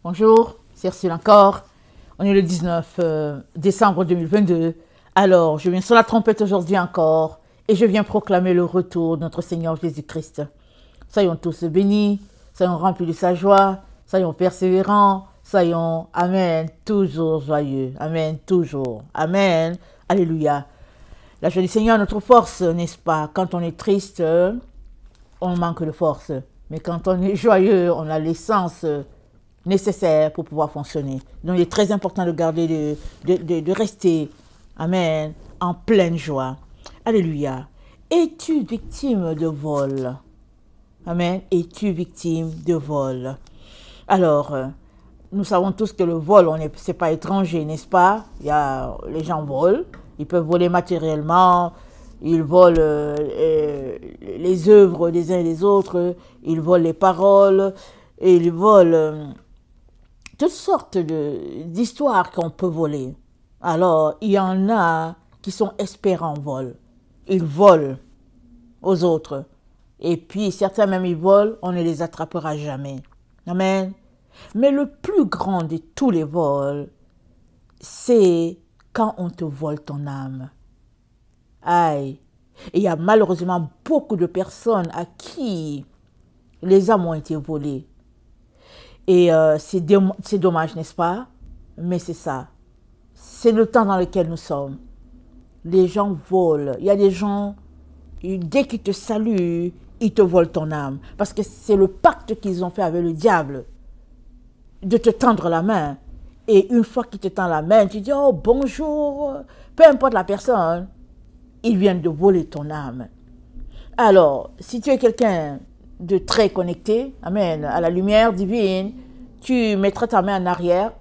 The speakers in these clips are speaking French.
Bonjour, c'est Ursule encore. On est le 19 décembre 2022. Alors, je viens sur la trompette aujourd'hui encore et je viens proclamer le retour de notre Seigneur Jésus-Christ. Soyons tous bénis, soyons remplis de sa joie, soyons persévérants, soyons, Amen, toujours joyeux. Amen, toujours. Amen. Alléluia. La joie du Seigneur est notre force, n'est-ce pas? Quand on est triste, on manque de force. Mais quand on est joyeux, on a l'essence nécessaire pour pouvoir fonctionner. Donc, il est très important de garder, de rester, Amen, en pleine joie. Alléluia. Es-tu victime de vol? Amen. Es-tu victime de vol? Alors, nous savons tous que le vol, c'est pas étranger, n'est-ce pas? Les gens volent, ils peuvent voler matériellement, ils volent les œuvres des uns et des autres, ils volent les paroles, et ils volent toutes sortes d'histoires qu'on peut voler. Alors, il y en a qui sont experts en vol. Ils volent aux autres. Et puis, certains même, ils volent, on ne les attrapera jamais. Amen. Mais le plus grand de tous les vols, c'est quand on te vole ton âme. Aïe. Et il y a malheureusement beaucoup de personnes à qui les âmes ont été volées. Et c'est dommage, n'est-ce pas? Mais c'est ça. C'est le temps dans lequel nous sommes. Les gens volent. Il y a des gens, dès qu'ils te saluent, ils te volent ton âme. Parce que c'est le pacte qu'ils ont fait avec le diable. De te tendre la main. Et une fois qu'il te tend la main, tu dis, oh, bonjour. Peu importe la personne, ils viennent de voler ton âme. Alors, si tu es quelqu'un de très connecté, amen, à la lumière divine, tu mettras ta main en arrière,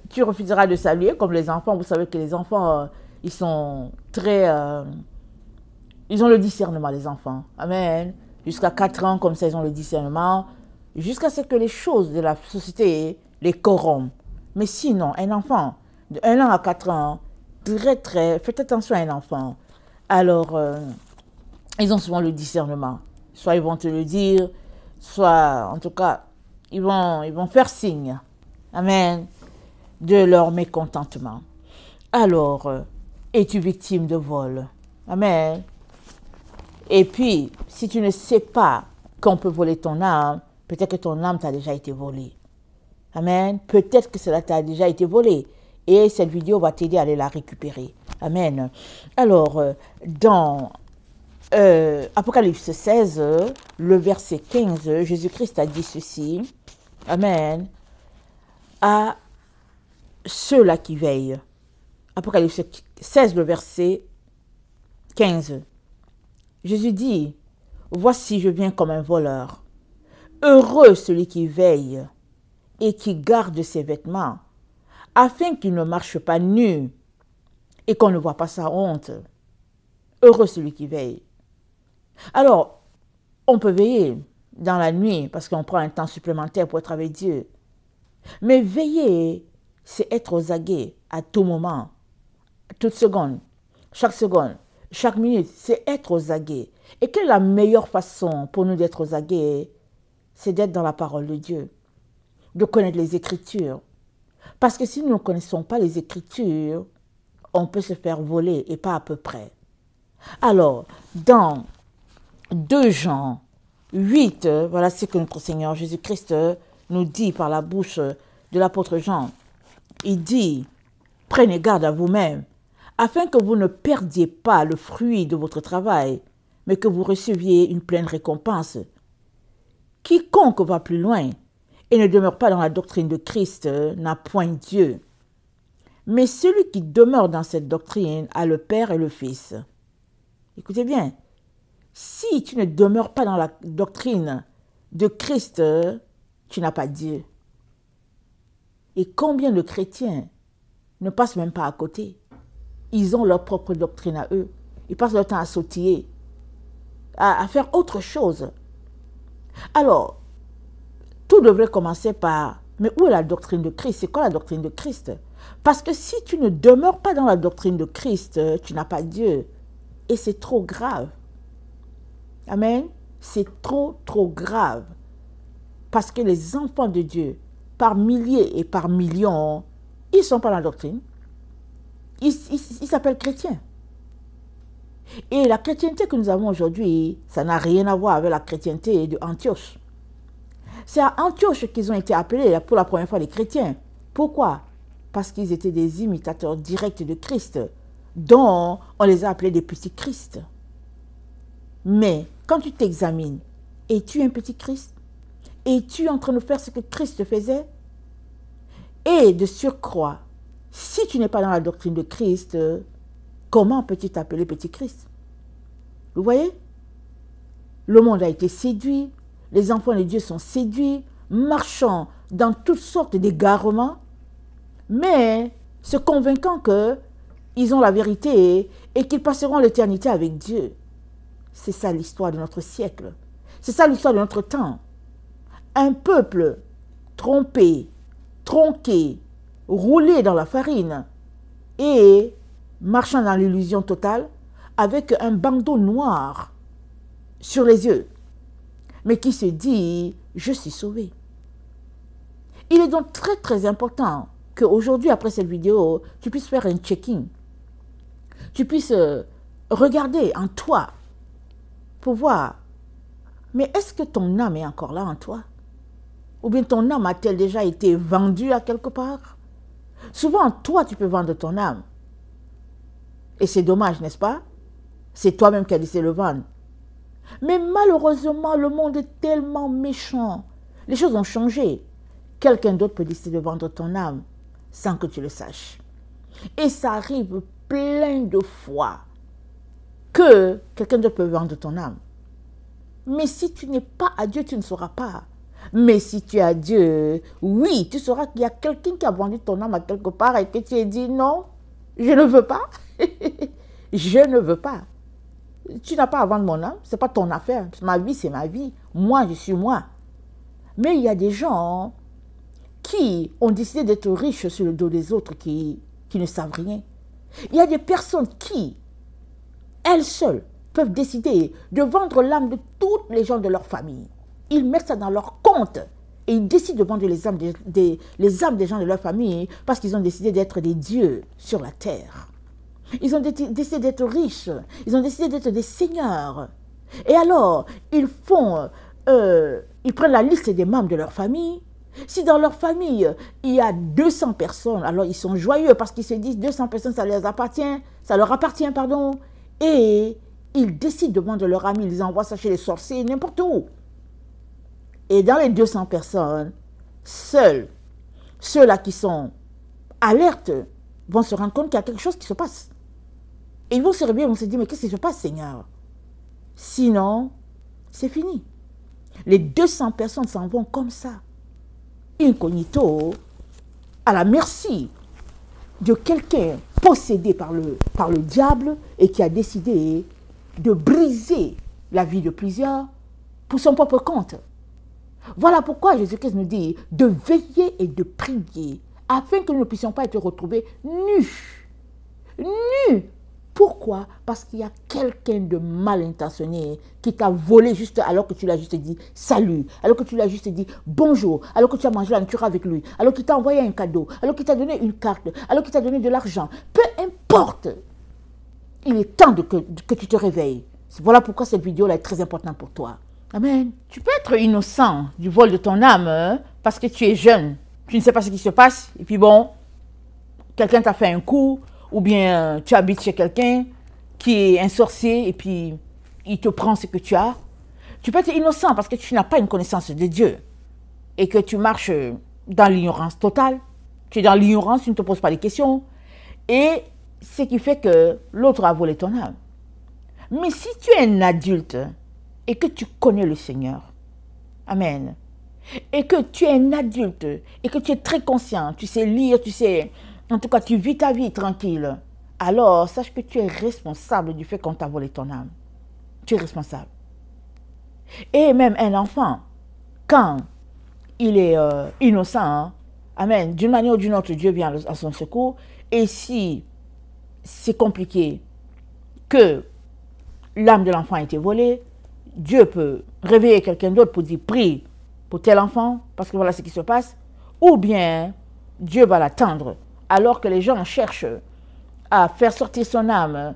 tu refuseras de saluer, comme les enfants. Vous savez que les enfants, ils sont très... ils ont le discernement, les enfants. Amen. Jusqu'à 4 ans, comme ça, ils ont le discernement, jusqu'à ce que les choses de la société les corrompent. Mais sinon, un enfant, de 1 an à 4 ans, faites attention à un enfant. Alors, ils ont souvent le discernement. Soit ils vont te le dire, soit, en tout cas, ils vont faire signe, amen, de leur mécontentement. Alors, es-tu victime de vol? Amen. Et puis, si tu ne sais pas qu'on peut voler ton âme, peut-être que ton âme t'a déjà été volée. Amen. Peut-être que cela t'a déjà été volé. Et cette vidéo va t'aider à aller la récupérer. Amen. Alors, dans Apocalypse 16, le verset 15, Jésus-Christ a dit ceci. Amen. À ceux-là qui veillent. Apocalypse 16, le verset 15. Jésus dit, voici je viens comme un voleur. Heureux celui qui veille et qui garde ses vêtements, afin qu'il ne marche pas nu et qu'on ne voit pas sa honte. Heureux celui qui veille. Alors, on peut veiller dans la nuit parce qu'on prend un temps supplémentaire pour être avec Dieu. Mais veiller, c'est être aux aguets à tout moment, toute seconde, chaque minute, c'est être aux aguets. Et quelle est la meilleure façon pour nous d'être aux aguets? C'est d'être dans la parole de Dieu, de connaître les Écritures. Parce que si nous ne connaissons pas les Écritures, on peut se faire voler et pas à peu près. Alors, dans 2 Jean 8, voilà ce que notre Seigneur Jésus-Christ nous dit par la bouche de l'apôtre Jean. Il dit, prenez garde à vous-même, afin que vous ne perdiez pas le fruit de votre travail, mais que vous receviez une pleine récompense. Quiconque va plus loin et ne demeure pas dans la doctrine de Christ n'a point Dieu. Mais celui qui demeure dans cette doctrine a le Père et le Fils. Écoutez bien, si tu ne demeures pas dans la doctrine de Christ, tu n'as pas Dieu. Et combien de chrétiens ne passent même pas à côté? Ils ont leur propre doctrine à eux. Ils passent leur temps à sautiller, à faire autre chose. Alors, tout devrait commencer par, mais où est la doctrine de Christ? C'est quoi la doctrine de Christ? Parce que si tu ne demeures pas dans la doctrine de Christ, tu n'as pas Dieu. Et c'est trop grave. Amen. C'est trop, trop grave. Parce que les enfants de Dieu, par milliers et par millions, ils ne sont pas dans la doctrine. Ils s'appellent chrétiens. Et la chrétienté que nous avons aujourd'hui, ça n'a rien à voir avec la chrétienté de Antioche. C'est à Antioche qu'ils ont été appelés pour la première fois les chrétiens. Pourquoi? Parce qu'ils étaient des imitateurs directs de Christ, dont on les a appelés des petits Christ. Mais quand tu t'examines, es-tu un petit Christ? Es-tu en train de faire ce que Christ faisait? Et de surcroît, si tu n'es pas dans la doctrine de Christ, comment peux-tu t'appeler petit Christ? Vous voyez? Le monde a été séduit, les enfants de Dieu sont séduits, marchant dans toutes sortes d'égarements, mais se convainquant qu'ils ont la vérité et qu'ils passeront l'éternité avec Dieu. C'est ça l'histoire de notre siècle. C'est ça l'histoire de notre temps. Un peuple trompé, tronqué, roulé dans la farine et marchant dans l'illusion totale avec un bandeau noir sur les yeux, mais qui se dit « je suis sauvé ». Il est donc très très important qu'aujourd'hui, après cette vidéo, tu puisses faire un checking. Tu puisses regarder en toi pour voir, mais est-ce que ton âme est encore là en toi? Ou bien ton âme a-t-elle déjà été vendue à quelque part? Souvent, toi, tu peux vendre ton âme. Et c'est dommage, n'est-ce pas? C'est toi-même qui as décidé de le vendre. Mais malheureusement, le monde est tellement méchant. Les choses ont changé. Quelqu'un d'autre peut décider de vendre ton âme sans que tu le saches. Et ça arrive plein de fois que quelqu'un d'autre peut vendre ton âme. Mais si tu n'es pas à Dieu, tu ne sauras pas. Mais si tu es à Dieu, oui, tu sauras qu'il y a quelqu'un qui a vendu ton âme à quelque part et que tu as dit non, je ne veux pas. Je ne veux pas. Tu n'as pas à vendre mon âme, ce n'est pas ton affaire. Ma vie, c'est ma vie. Moi, je suis moi. Mais il y a des gens qui ont décidé d'être riches sur le dos des autres qui ne savent rien. Il y a des personnes qui, elles seules, peuvent décider de vendre l'âme de toutes les gens de leur famille. Ils mettent ça dans leur compte et ils décident de vendre les âmes des gens de leur famille parce qu'ils ont décidé d'être des dieux sur la terre. Ils ont décidé d'être riches, ils ont décidé d'être des seigneurs. Et alors, ils prennent la liste des membres de leur famille. Si dans leur famille, il y a 200 personnes, alors ils sont joyeux parce qu'ils se disent 200 personnes, ça leur appartient, pardon. Et ils décident de vendre leur ami, ils envoient ça chez les sorciers, n'importe où. Et dans les 200 personnes, seuls ceux-là qui sont alertes vont se rendre compte qu'il y a quelque chose qui se passe. Et ils vont se réveiller, ils vont se dire, mais qu'est-ce qui se passe, Seigneur? Sinon, c'est fini. Les 200 personnes s'en vont comme ça, incognito, à la merci de quelqu'un possédé par le diable et qui a décidé de briser la vie de plusieurs pour son propre compte. Voilà pourquoi Jésus-Christ nous dit de veiller et de prier afin que nous ne puissions pas être retrouvés nus. Nus. Pourquoi? Parce qu'il y a quelqu'un de mal intentionné qui t'a volé juste alors que tu l'as juste dit salut, alors que tu l'as juste dit bonjour, alors que tu as mangé la nourriture avec lui, alors qu'il t'a envoyé un cadeau, alors qu'il t'a donné une carte, alors qu'il t'a donné de l'argent. Peu importe. Il est temps que tu te réveilles. Voilà pourquoi cette vidéo-là est très importante pour toi. Amen. Tu peux être innocent du vol de ton âme parce que tu es jeune. Tu ne sais pas ce qui se passe. Et puis bon, quelqu'un t'a fait un coup. Ou bien tu habites chez quelqu'un qui est un sorcier et puis il te prend ce que tu as. Tu peux être innocent parce que tu n'as pas une connaissance de Dieu. Et que tu marches dans l'ignorance totale. Tu es dans l'ignorance, tu ne te poses pas de questions. Et ce qui fait que l'autre a volé ton âme. Mais si tu es un adulte et que tu connais le Seigneur, amen, et que tu es un adulte et que tu es très conscient, tu sais lire, tu sais, en tout cas tu vis ta vie tranquille, alors sache que tu es responsable du fait qu'on t'a volé ton âme. Tu es responsable. Et même un enfant, quand il est innocent, hein, amen, d'une manière ou d'une autre, Dieu vient à son secours. Et si c'est compliqué que l'âme de l'enfant a été volée, Dieu peut réveiller quelqu'un d'autre pour dire prie pour tel enfant, parce que voilà ce qui se passe, ou bien Dieu va l'attendre, alors que les gens cherchent à faire sortir son âme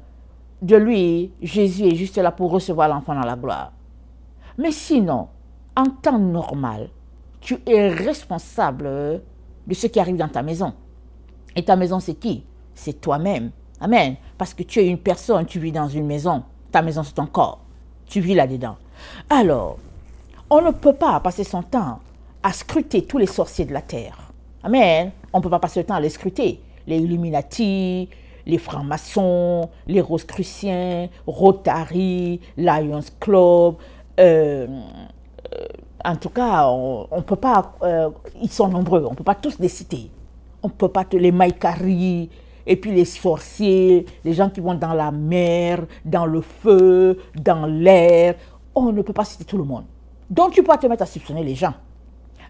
de lui, Jésus est juste là pour recevoir l'enfant dans la gloire. Mais sinon, en temps normal, tu es responsable de ce qui arrive dans ta maison. Et ta maison, c'est qui? C'est toi-même. Amen. Parce que tu es une personne, tu vis dans une maison. Ta maison, c'est ton corps. Tu vis là-dedans. Alors, on ne peut pas passer son temps à scruter tous les sorciers de la terre. Amen. On ne peut pas passer le temps à les scruter. Les Illuminati, les francs-maçons, les Rosicruciens, Rotary, Lions Club. En tout cas, on ne peut pas, ils sont nombreux, on ne peut pas tous les citer. On ne peut pas les Maïkari, et puis les sorciers, les gens qui vont dans la mer, dans le feu, dans l'air. On ne peut pas citer tout le monde. Donc tu peux te mettre à soupçonner les gens.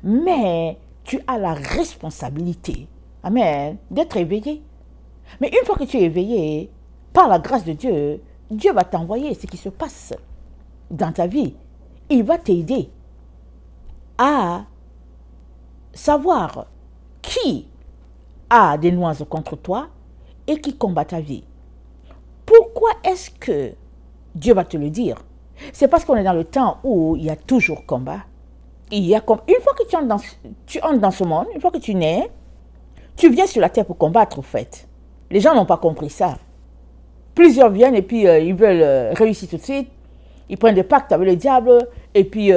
Mais tu as la responsabilité, amen, d'être éveillé. Mais une fois que tu es éveillé, par la grâce de Dieu, Dieu va t'envoyer ce qui se passe dans ta vie. Il va t'aider à savoir qui a des nuances contre toi et qui combat ta vie. Pourquoi est-ce que Dieu va te le dire? C'est parce qu'on est dans le temps où il y a toujours combat. Une fois que tu entres dans ce monde, une fois que tu nais, tu viens sur la terre pour combattre, au fait. Les gens n'ont pas compris ça. Plusieurs viennent et puis ils veulent réussir tout de suite. Ils prennent des pactes avec le diable et puis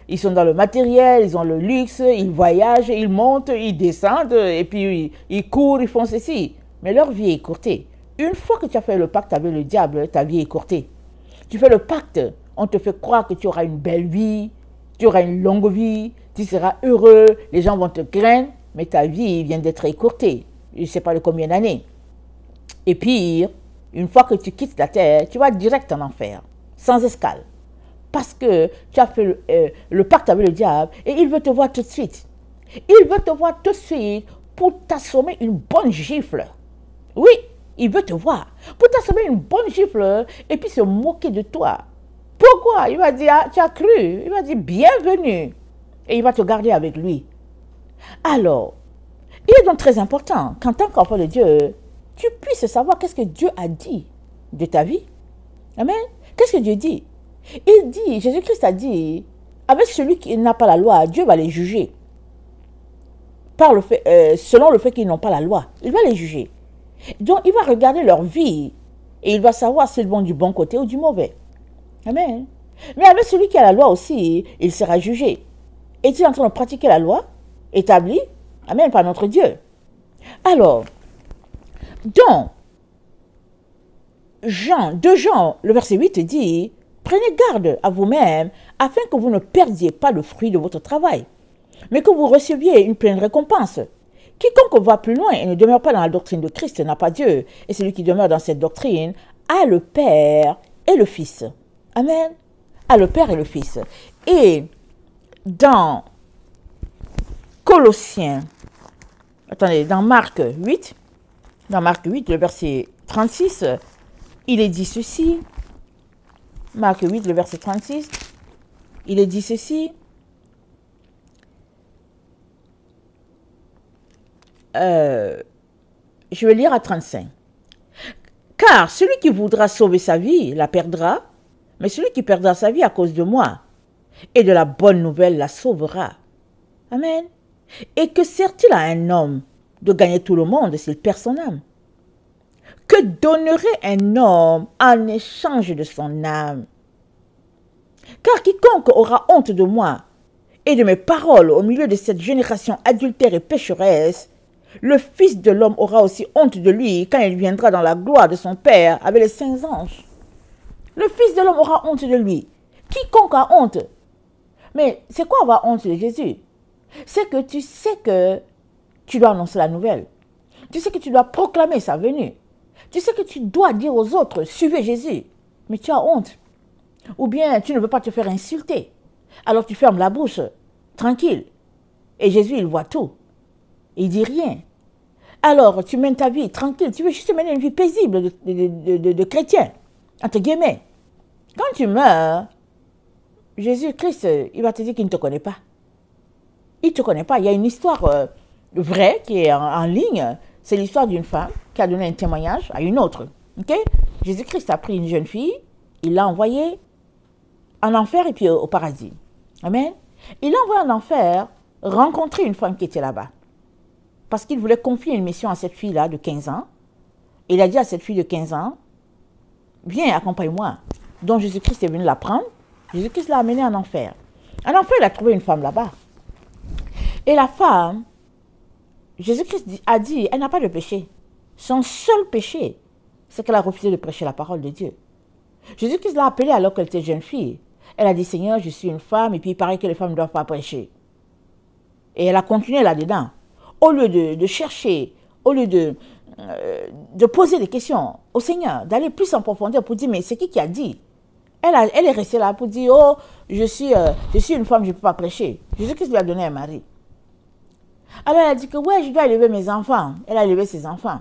ils sont dans le matériel, ils ont le luxe, ils voyagent, ils montent, ils descendent et puis ils courent, ils font ceci. Mais leur vie est écourtée. Une fois que tu as fait le pacte avec le diable, ta vie est écourtée. Tu fais le pacte, on te fait croire que tu auras une belle vie, tu auras une longue vie, tu seras heureux, les gens vont te craindre, mais ta vie vient d'être écourtée. Je ne sais pas de combien d'années. Et puis, une fois que tu quittes la terre, tu vas direct en enfer, sans escale. Parce que tu as fait le pacte avec le diable et il veut te voir tout de suite. Il veut te voir tout de suite pour t'assommer une bonne gifle. Oui, il veut te voir. Pour t'assommer une bonne gifle et puis se moquer de toi. Pourquoi? Il va dire, ah, tu as cru. Il va dire, bienvenue. Et il va te garder avec lui. Alors, il est donc très important qu'en tant qu'enfant de Dieu, tu puisses savoir qu'est-ce que Dieu a dit de ta vie. Amen. Qu'est-ce que Dieu dit? Il dit, Jésus-Christ a dit, avec celui qui n'a pas la loi, Dieu va les juger. Selon le fait qu'ils n'ont pas la loi, il va les juger. Donc, il va regarder leur vie et il va savoir s'ils vont du bon côté ou du mauvais. Amen. Mais avec celui qui a la loi aussi, il sera jugé. Est-il en train de pratiquer la loi établie? Amen, par notre Dieu. Alors, dans 2 Jean, le verset 8 dit, prenez garde à vous-même afin que vous ne perdiez pas le fruit de votre travail, mais que vous receviez une pleine récompense. Quiconque va plus loin et ne demeure pas dans la doctrine de Christ n'a pas Dieu, et celui qui demeure dans cette doctrine a le Père et le Fils. Amen. A le Père et le Fils. Et dans Colossiens, dans Marc 8, le verset 36, il est dit ceci. Marc 8, le verset 36, il est dit ceci. Je vais lire à 35. Car celui qui voudra sauver sa vie la perdra, mais celui qui perdra sa vie à cause de moi et de la bonne nouvelle la sauvera. Amen. Et que sert-il à un homme de gagner tout le monde s'il perd son âme? Que donnerait un homme en échange de son âme? Car quiconque aura honte de moi et de mes paroles au milieu de cette génération adultère et pécheresse, le Fils de l'homme aura aussi honte de lui quand il viendra dans la gloire de son Père avec les saints anges. Le Fils de l'homme aura honte de lui. Quiconque a honte. Mais c'est quoi avoir honte de Jésus? C'est que tu sais que tu dois annoncer la nouvelle. Tu sais que tu dois proclamer sa venue. Tu sais que tu dois dire aux autres, suivez Jésus. Mais tu as honte. Ou bien tu ne veux pas te faire insulter. Alors tu fermes la bouche, tranquille. Et Jésus, il voit tout. Il dit rien. Alors tu mènes ta vie tranquille. Tu veux juste mener une vie paisible de chrétien, entre guillemets. Quand tu meurs, Jésus-Christ, il va te dire qu'il ne te connaît pas. Il ne te connaît pas. Il y a une histoire vraie qui est en ligne. C'est l'histoire d'une femme qui a donné un témoignage à une autre. Okay? Jésus-Christ a pris une jeune fille, il l'a envoyée en enfer et puis au paradis. Amen. Il l'a envoyée en enfer rencontrer une femme qui était là-bas. Parce qu'il voulait confier une mission à cette fille-là de 15 ans. Il a dit à cette fille de 15 ans, viens, accompagne-moi. Donc Jésus-Christ est venu la prendre. Jésus-Christ l'a amenée en enfer. En enfer, il a trouvé une femme là-bas. Et la femme, Jésus-Christ a dit, elle n'a pas de péché. Son seul péché, c'est qu'elle a refusé de prêcher la parole de Dieu. Jésus-Christ l'a appelée alors qu'elle était jeune fille. Elle a dit, Seigneur, je suis une femme, et puis il paraît que les femmes ne doivent pas prêcher. Et elle a continué là-dedans. Au lieu de chercher, au lieu de poser des questions au Seigneur, d'aller plus en profondeur pour dire, mais c'est qui a dit? Elle est restée là pour dire, oh, je suis une femme, je ne peux pas prêcher. Jésus-Christ lui a donné un mari. Alors elle a dit que, ouais, je dois élever mes enfants. Elle a élevé ses enfants.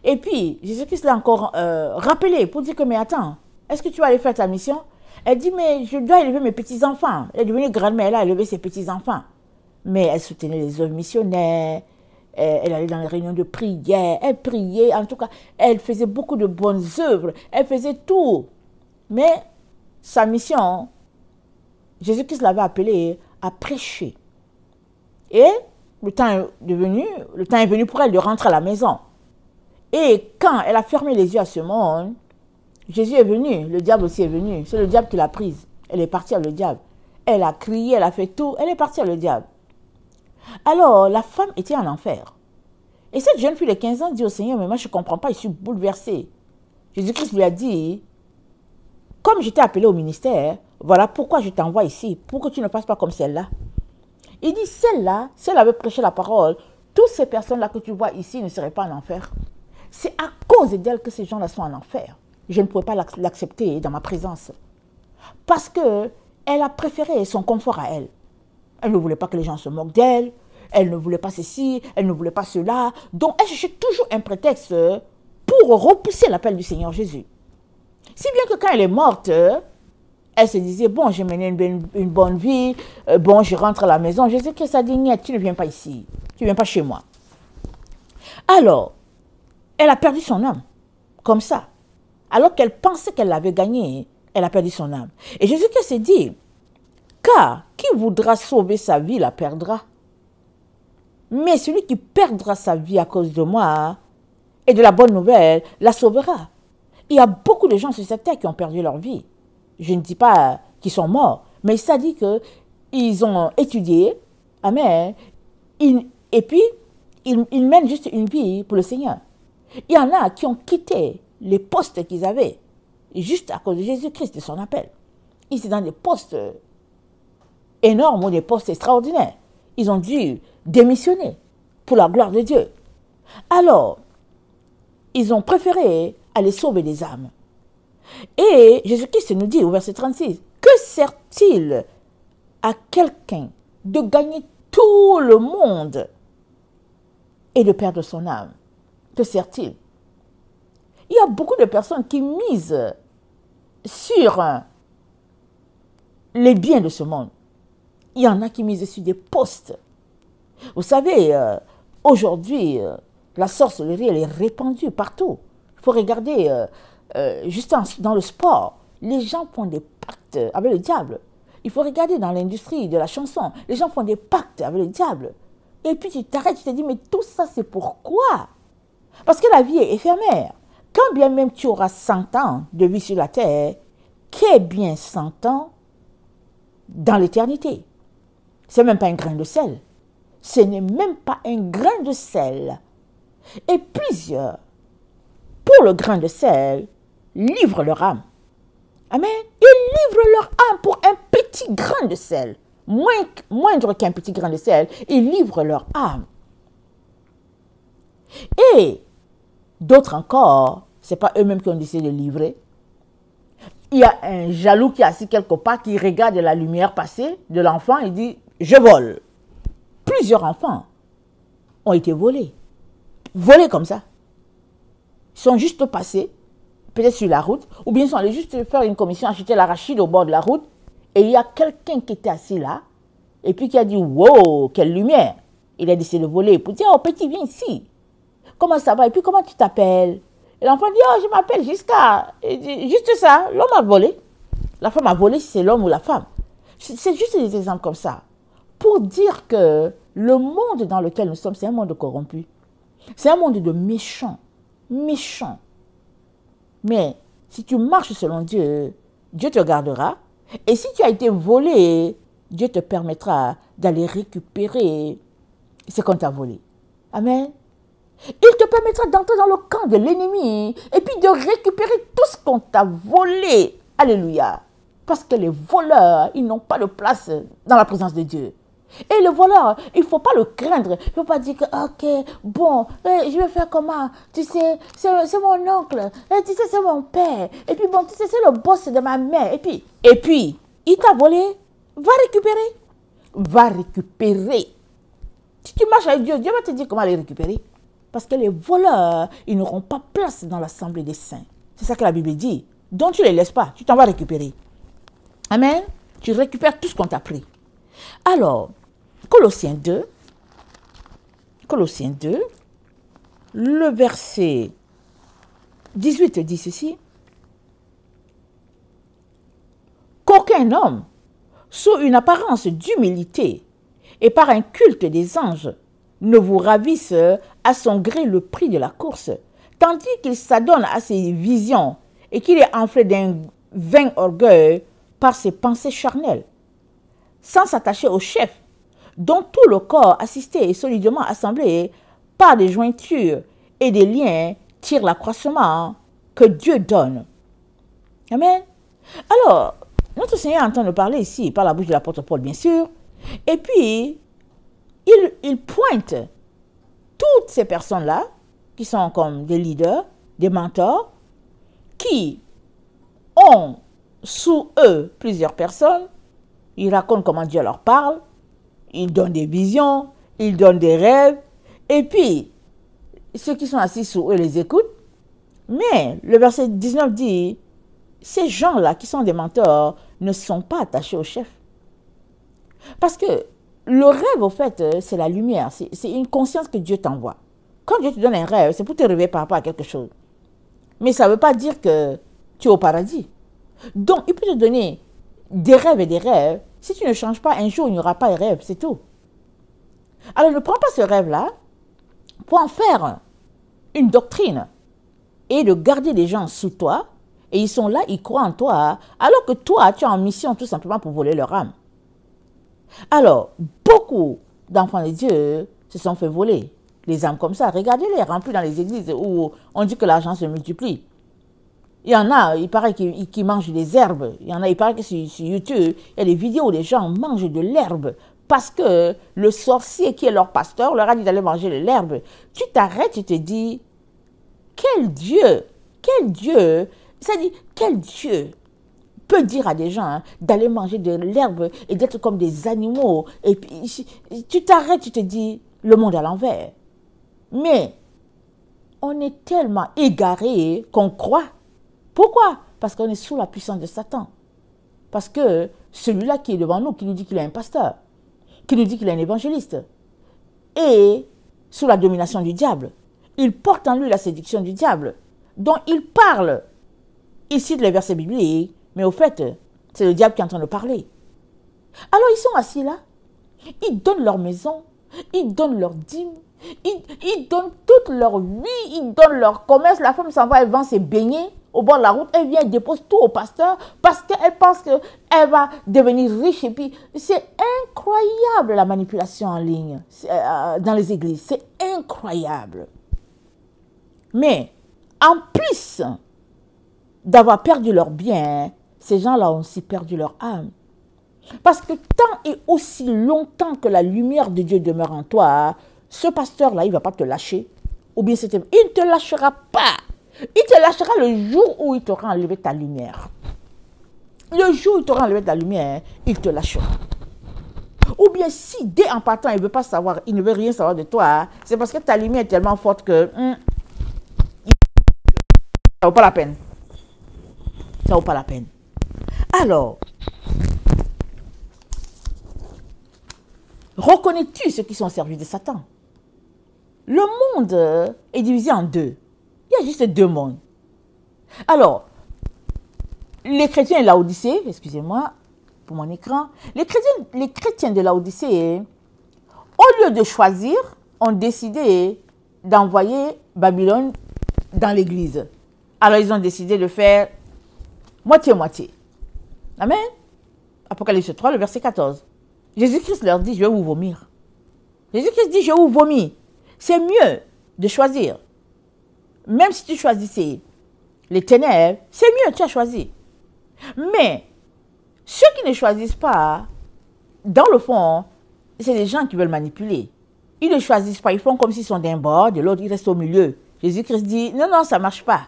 Et puis, Jésus-Christ l'a encore rappelé pour dire que, mais attends, est-ce que tu vas aller faire ta mission? Elle dit, mais je dois élever mes petits-enfants. Elle est devenue grand-mère, elle a élevé ses petits-enfants. Mais elle soutenait les œuvres missionnaires, elle allait dans les réunions de prière, elle priait, en tout cas, elle faisait beaucoup de bonnes œuvres, elle faisait tout. Mais sa mission, Jésus-Christ l'avait appelée à prêcher. Et le temps est venu pour elle de rentrer à la maison. Et quand elle a fermé les yeux à ce monde, Jésus est venu, le diable aussi est venu. C'est le diable qui l'a prise. Elle est partie à le diable. Elle a crié, elle a fait tout, elle est partie à le diable. Alors, la femme était en enfer. Et cette jeune fille de 15 ans dit au Seigneur, mais moi je ne comprends pas, je suis bouleversée. Jésus-Christ lui a dit, comme je t'ai appelé au ministère, voilà pourquoi je t'envoie ici, pour que tu ne fasses pas comme celle-là. Il dit, celle-là, si elle avait prêché la parole, toutes ces personnes-là que tu vois ici ne seraient pas en enfer. C'est à cause d'elle que ces gens-là sont en enfer. Je ne pouvais pas l'accepter dans ma présence. Parce qu'elle a préféré son confort à elle. Elle ne voulait pas que les gens se moquent d'elle. Elle ne voulait pas ceci, elle ne voulait pas cela. Donc, elle cherchait toujours un prétexte pour repousser l'appel du Seigneur Jésus. Si bien que quand elle est morte, elle se disait, bon, j'ai mené une bonne vie, bon, je rentre à la maison. Jésus-Christ a dit, niet, tu ne viens pas ici, tu ne viens pas chez moi. Alors, elle a perdu son âme, comme ça. Alors qu'elle pensait qu'elle l'avait gagnée, elle a perdu son âme. Et Jésus-Christ s'est dit, car qui voudra sauver sa vie la perdra. Mais celui qui perdra sa vie à cause de moi et de la bonne nouvelle la sauvera. Il y a beaucoup de gens sur cette terre qui ont perdu leur vie. Je ne dis pas qu'ils sont morts, mais ça dit qu'ils ont étudié, amen, et puis ils mènent juste une vie pour le Seigneur. Il y en a qui ont quitté les postes qu'ils avaient, juste à cause de Jésus-Christ, de son appel. Ils étaient dans des postes énormes ou des postes extraordinaires. Ils ont dû démissionner pour la gloire de Dieu. Alors, ils ont préféré aller sauver des âmes. Et Jésus-Christ nous dit au verset 36, que sert-il à quelqu'un de gagner tout le monde et de perdre son âme? Que sert-il? Il y a beaucoup de personnes qui misent sur les biens de ce monde. Il y en a qui misent sur des postes. Vous savez, aujourd'hui, la sorcellerie, elle est répandue partout. Il faut regarder, juste dans le sport, les gens font des pactes avec le diable. Il faut regarder dans l'industrie de la chanson, les gens font des pactes avec le diable. Et puis tu t'arrêtes, tu te dis, mais tout ça, c'est pourquoi? Parce que la vie est éphémère. Quand bien même tu auras 100 ans de vie sur la terre, qu'est bien 100 ans dans l'éternité? C'est même pas un grain de sel. Ce n'est même pas un grain de sel. Et plusieurs, pour le grain de sel, livrent leur âme. Amen. Ils livrent leur âme pour un petit grain de sel. Moindre qu'un petit grain de sel, ils livrent leur âme. Et d'autres encore, ce n'est pas eux-mêmes qui ont décidé de livrer. Il y a un jaloux qui est assis quelque part, qui regarde la lumière passer de l'enfant et dit, je vole. Plusieurs enfants ont été volés. Volés comme ça. Ils sont juste passés, peut-être sur la route, ou bien ils sont allés juste faire une commission, acheter l'arachide au bord de la route, et il y a quelqu'un qui était assis là, et puis qui a dit, wow, quelle lumière. Il a décidé de voler pour dire, oh petit, viens ici. Comment ça va? Et puis comment tu t'appelles? Et l'enfant dit, oh, je m'appelle Giscard. Et dit, juste ça, l'homme a volé. La femme a volé si c'est l'homme ou la femme. C'est juste des exemples comme ça. Pour dire que le monde dans lequel nous sommes, c'est un monde corrompu. C'est un monde de méchants. Méchants. Mais si tu marches selon Dieu, Dieu te gardera. Et si tu as été volé, Dieu te permettra d'aller récupérer ce qu'on t'a volé. Amen. Il te permettra d'entrer dans le camp de l'ennemi et puis de récupérer tout ce qu'on t'a volé. Alléluia. Parce que les voleurs, ils n'ont pas de place dans la présence de Dieu. Et le voleur, il ne faut pas le craindre. Il ne faut pas dire que, ok, bon, je vais faire comment? Tu sais, c'est mon oncle. Tu sais, c'est mon père. Et puis, bon, tu sais, c'est le boss de ma mère. Et puis, il t'a volé. Va récupérer. Va récupérer. Si tu marches avec Dieu, Dieu va te dire comment les récupérer. Parce que les voleurs, ils n'auront pas place dans l'assemblée des saints. C'est ça que la Bible dit. Donc, tu ne les laisses pas. Tu t'en vas récupérer. Amen. Tu récupères tout ce qu'on t'a pris. Alors, Colossiens 2, le verset 18 dit ceci. Qu'aucun homme, sous une apparence d'humilité et par un culte des anges, ne vous ravisse à son gré le prix de la course, tandis qu'il s'adonne à ses visions et qu'il est enflé d'un vain orgueil par ses pensées charnelles, sans s'attacher au chef, dont tout le corps assisté et solidement assemblé par des jointures et des liens tire l'accroissement que Dieu donne. Amen. Alors, notre Seigneur est en train de parler ici, par la bouche de l'apôtre Paul, bien sûr, et puis, il pointe toutes ces personnes-là, qui sont comme des leaders, des mentors, qui ont sous eux plusieurs personnes. Ils racontent comment Dieu leur parle, ils donnent des visions, ils donnent des rêves, et puis, ceux qui sont assis sous eux les écoutent. Mais le verset 19 dit, ces gens-là qui sont des mentors ne sont pas attachés au chef. Parce que le rêve, au fait, c'est la lumière, c'est une conscience que Dieu t'envoie. Quand Dieu te donne un rêve, c'est pour te réveiller par rapport à quelque chose. Mais ça ne veut pas dire que tu es au paradis. Donc, il peut te donner des rêves et des rêves. Si tu ne changes pas, un jour, il n'y aura pas de rêve, c'est tout. Alors, ne prends pas ce rêve-là pour en faire une doctrine et de garder les gens sous toi. Et ils sont là, ils croient en toi, alors que toi, tu es en mission tout simplement pour voler leur âme. Alors, beaucoup d'enfants de Dieu se sont fait voler les âmes comme ça. Regardez-les remplis dans les églises où on dit que l'argent se multiplie. Il y en a, il paraît qu'ils mangent des herbes. Il y en a, il paraît que sur YouTube, il y a des vidéos où les gens mangent de l'herbe parce que le sorcier qui est leur pasteur leur a dit d'aller manger de l'herbe. Tu t'arrêtes, tu te dis, quel Dieu, ça dit, quel Dieu peut dire à des gens d'aller manger de l'herbe et d'être comme des animaux. Et puis, tu t'arrêtes, tu te dis, le monde à l'envers. Mais on est tellement égaré qu'on croit. Pourquoi? Parce qu'on est sous la puissance de Satan. Parce que celui-là qui est devant nous, qui nous dit qu'il est un pasteur, qui nous dit qu'il est un évangéliste, est sous la domination du diable. Il porte en lui la séduction du diable. Donc il parle. Il cite les versets bibliques, mais au fait, c'est le diable qui est en train de parler. Alors ils sont assis là, ils donnent leur maison, ils donnent leur dîme, ils donnent toute leur vie, ils donnent leur commerce. La femme s'en va, elle vend ses beignets au bord de la route, elle vient, elle dépose tout au pasteur parce qu'elle pense qu'elle va devenir riche. Et puis, c'est incroyable la manipulation en ligne dans les églises. C'est incroyable. Mais, en plus d'avoir perdu leur bien, ces gens-là ont aussi perdu leur âme. Parce que tant et aussi longtemps que la lumière de Dieu demeure en toi, ce pasteur-là, il ne va pas te lâcher. Ou bien il ne te lâchera pas. Il te lâchera le jour où il t'aura enlevé ta lumière. Le jour où il t'aura enlevé ta lumière, il te lâchera. Ou bien si dès en partant, il ne veut pas savoir, il ne veut rien savoir de toi, c'est parce que ta lumière est tellement forte que ça ne vaut pas la peine. Ça ne vaut pas la peine. Alors, Reconnais-tu ceux qui sont au service de Satan? Le monde est divisé en deux. Il y a juste deux mondes. Alors, les chrétiens de Laodicée, excusez-moi pour mon écran, les chrétiens de Laodicée, au lieu de choisir, ont décidé d'envoyer Babylone dans l'église. Alors, ils ont décidé de faire moitié-moitié. Amen. Apocalypse 3, le verset 14. Jésus-Christ leur dit, je vais vous vomir. Jésus-Christ dit, je vais vous vomir. C'est mieux de choisir. Même si tu choisissais les ténèbres, c'est mieux, tu as choisi. Mais ceux qui ne choisissent pas, dans le fond, c'est des gens qui veulent manipuler. Ils ne choisissent pas, ils font comme s'ils sont d'un bord, de l'autre, ils restent au milieu. Jésus-Christ dit, non, non, ça ne marche pas.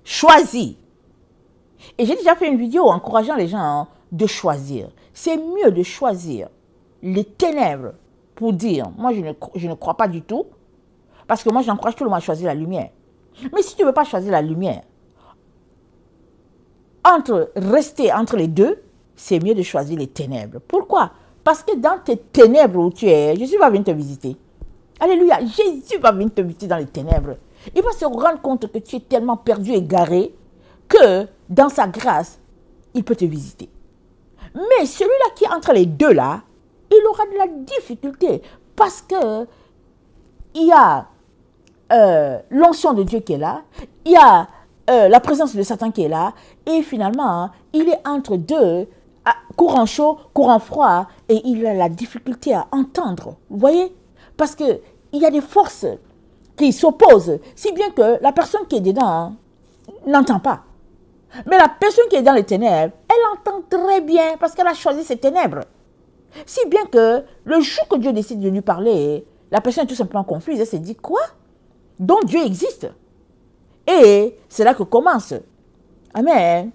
Choisis. Et j'ai déjà fait une vidéo encourageant les gens de choisir. C'est mieux de choisir les ténèbres pour dire, moi je ne crois pas du tout, parce que moi j'encourage tout le monde à choisir la lumière. Mais si tu ne veux pas choisir la lumière, rester entre les deux, c'est mieux de choisir les ténèbres. Pourquoi? Parce que dans tes ténèbres où tu es, Jésus va venir te visiter. Alléluia, Jésus va venir te visiter dans les ténèbres. Il va se rendre compte que tu es tellement perdu, égaré, que dans sa grâce, il peut te visiter. Mais celui-là qui est entre les deux là, il aura de la difficulté parce que il y a l'onction de Dieu qui est là, il y a la présence de Satan qui est là, et finalement, il est entre deux, courant chaud, courant froid, et il a la difficulté à entendre. Vous voyez? Parce qu'il y a des forces qui s'opposent, si bien que la personne qui est dedans n'entend pas. Mais la personne qui est dans les ténèbres, elle entend très bien parce qu'elle a choisi ces ténèbres. Si bien que le jour que Dieu décide de lui parler, la personne est tout simplement confuse. Elle se dit, quoi? Donc Dieu existe. Et c'est là que commence, amen,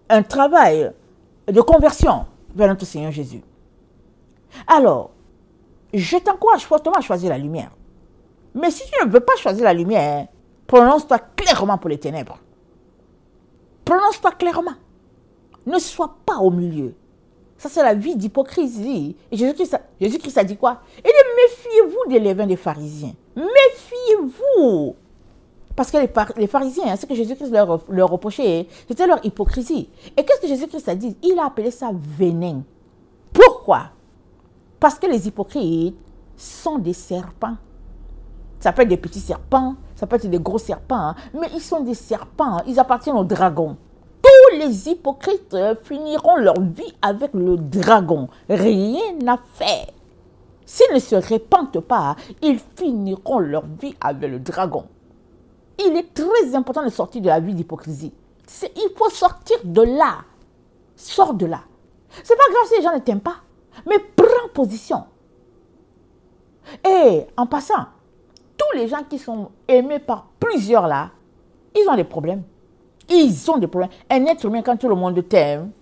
un travail de conversion vers notre Seigneur Jésus. Alors, je t'encourage fortement à choisir la lumière. Mais si tu ne veux pas choisir la lumière, prononce-toi clairement pour les ténèbres. Prononce-toi clairement. Ne sois pas au milieu. Ça, c'est la vie d'hypocrisie. Et Jésus-Christ a dit quoi? Il dit, méfiez-vous des levains des pharisiens. Méfiez-vous. Parce que les pharisiens, ce que Jésus-Christ leur reprochait, c'était leur hypocrisie. Et qu'est-ce que Jésus-Christ a dit? Il a appelé ça venin. Pourquoi? Parce que les hypocrites sont des serpents. Ça peut être des petits serpents, ça peut être des gros serpents, mais ils sont des serpents, ils appartiennent au dragon. Tous les hypocrites finiront leur vie avec le dragon. Rien à faire. S'ils ne se répandent pas, ils finiront leur vie avec le dragon. Il est très important de sortir de la vie d'hypocrisie. Il faut sortir de là. Sors de là. C'est pas grave si les gens ne t'aiment pas, mais prends position. Et en passant, tous les gens qui sont aimés par plusieurs là, ils ont des problèmes. Ils ont des problèmes. Un être humain, quand tout le monde t'aime,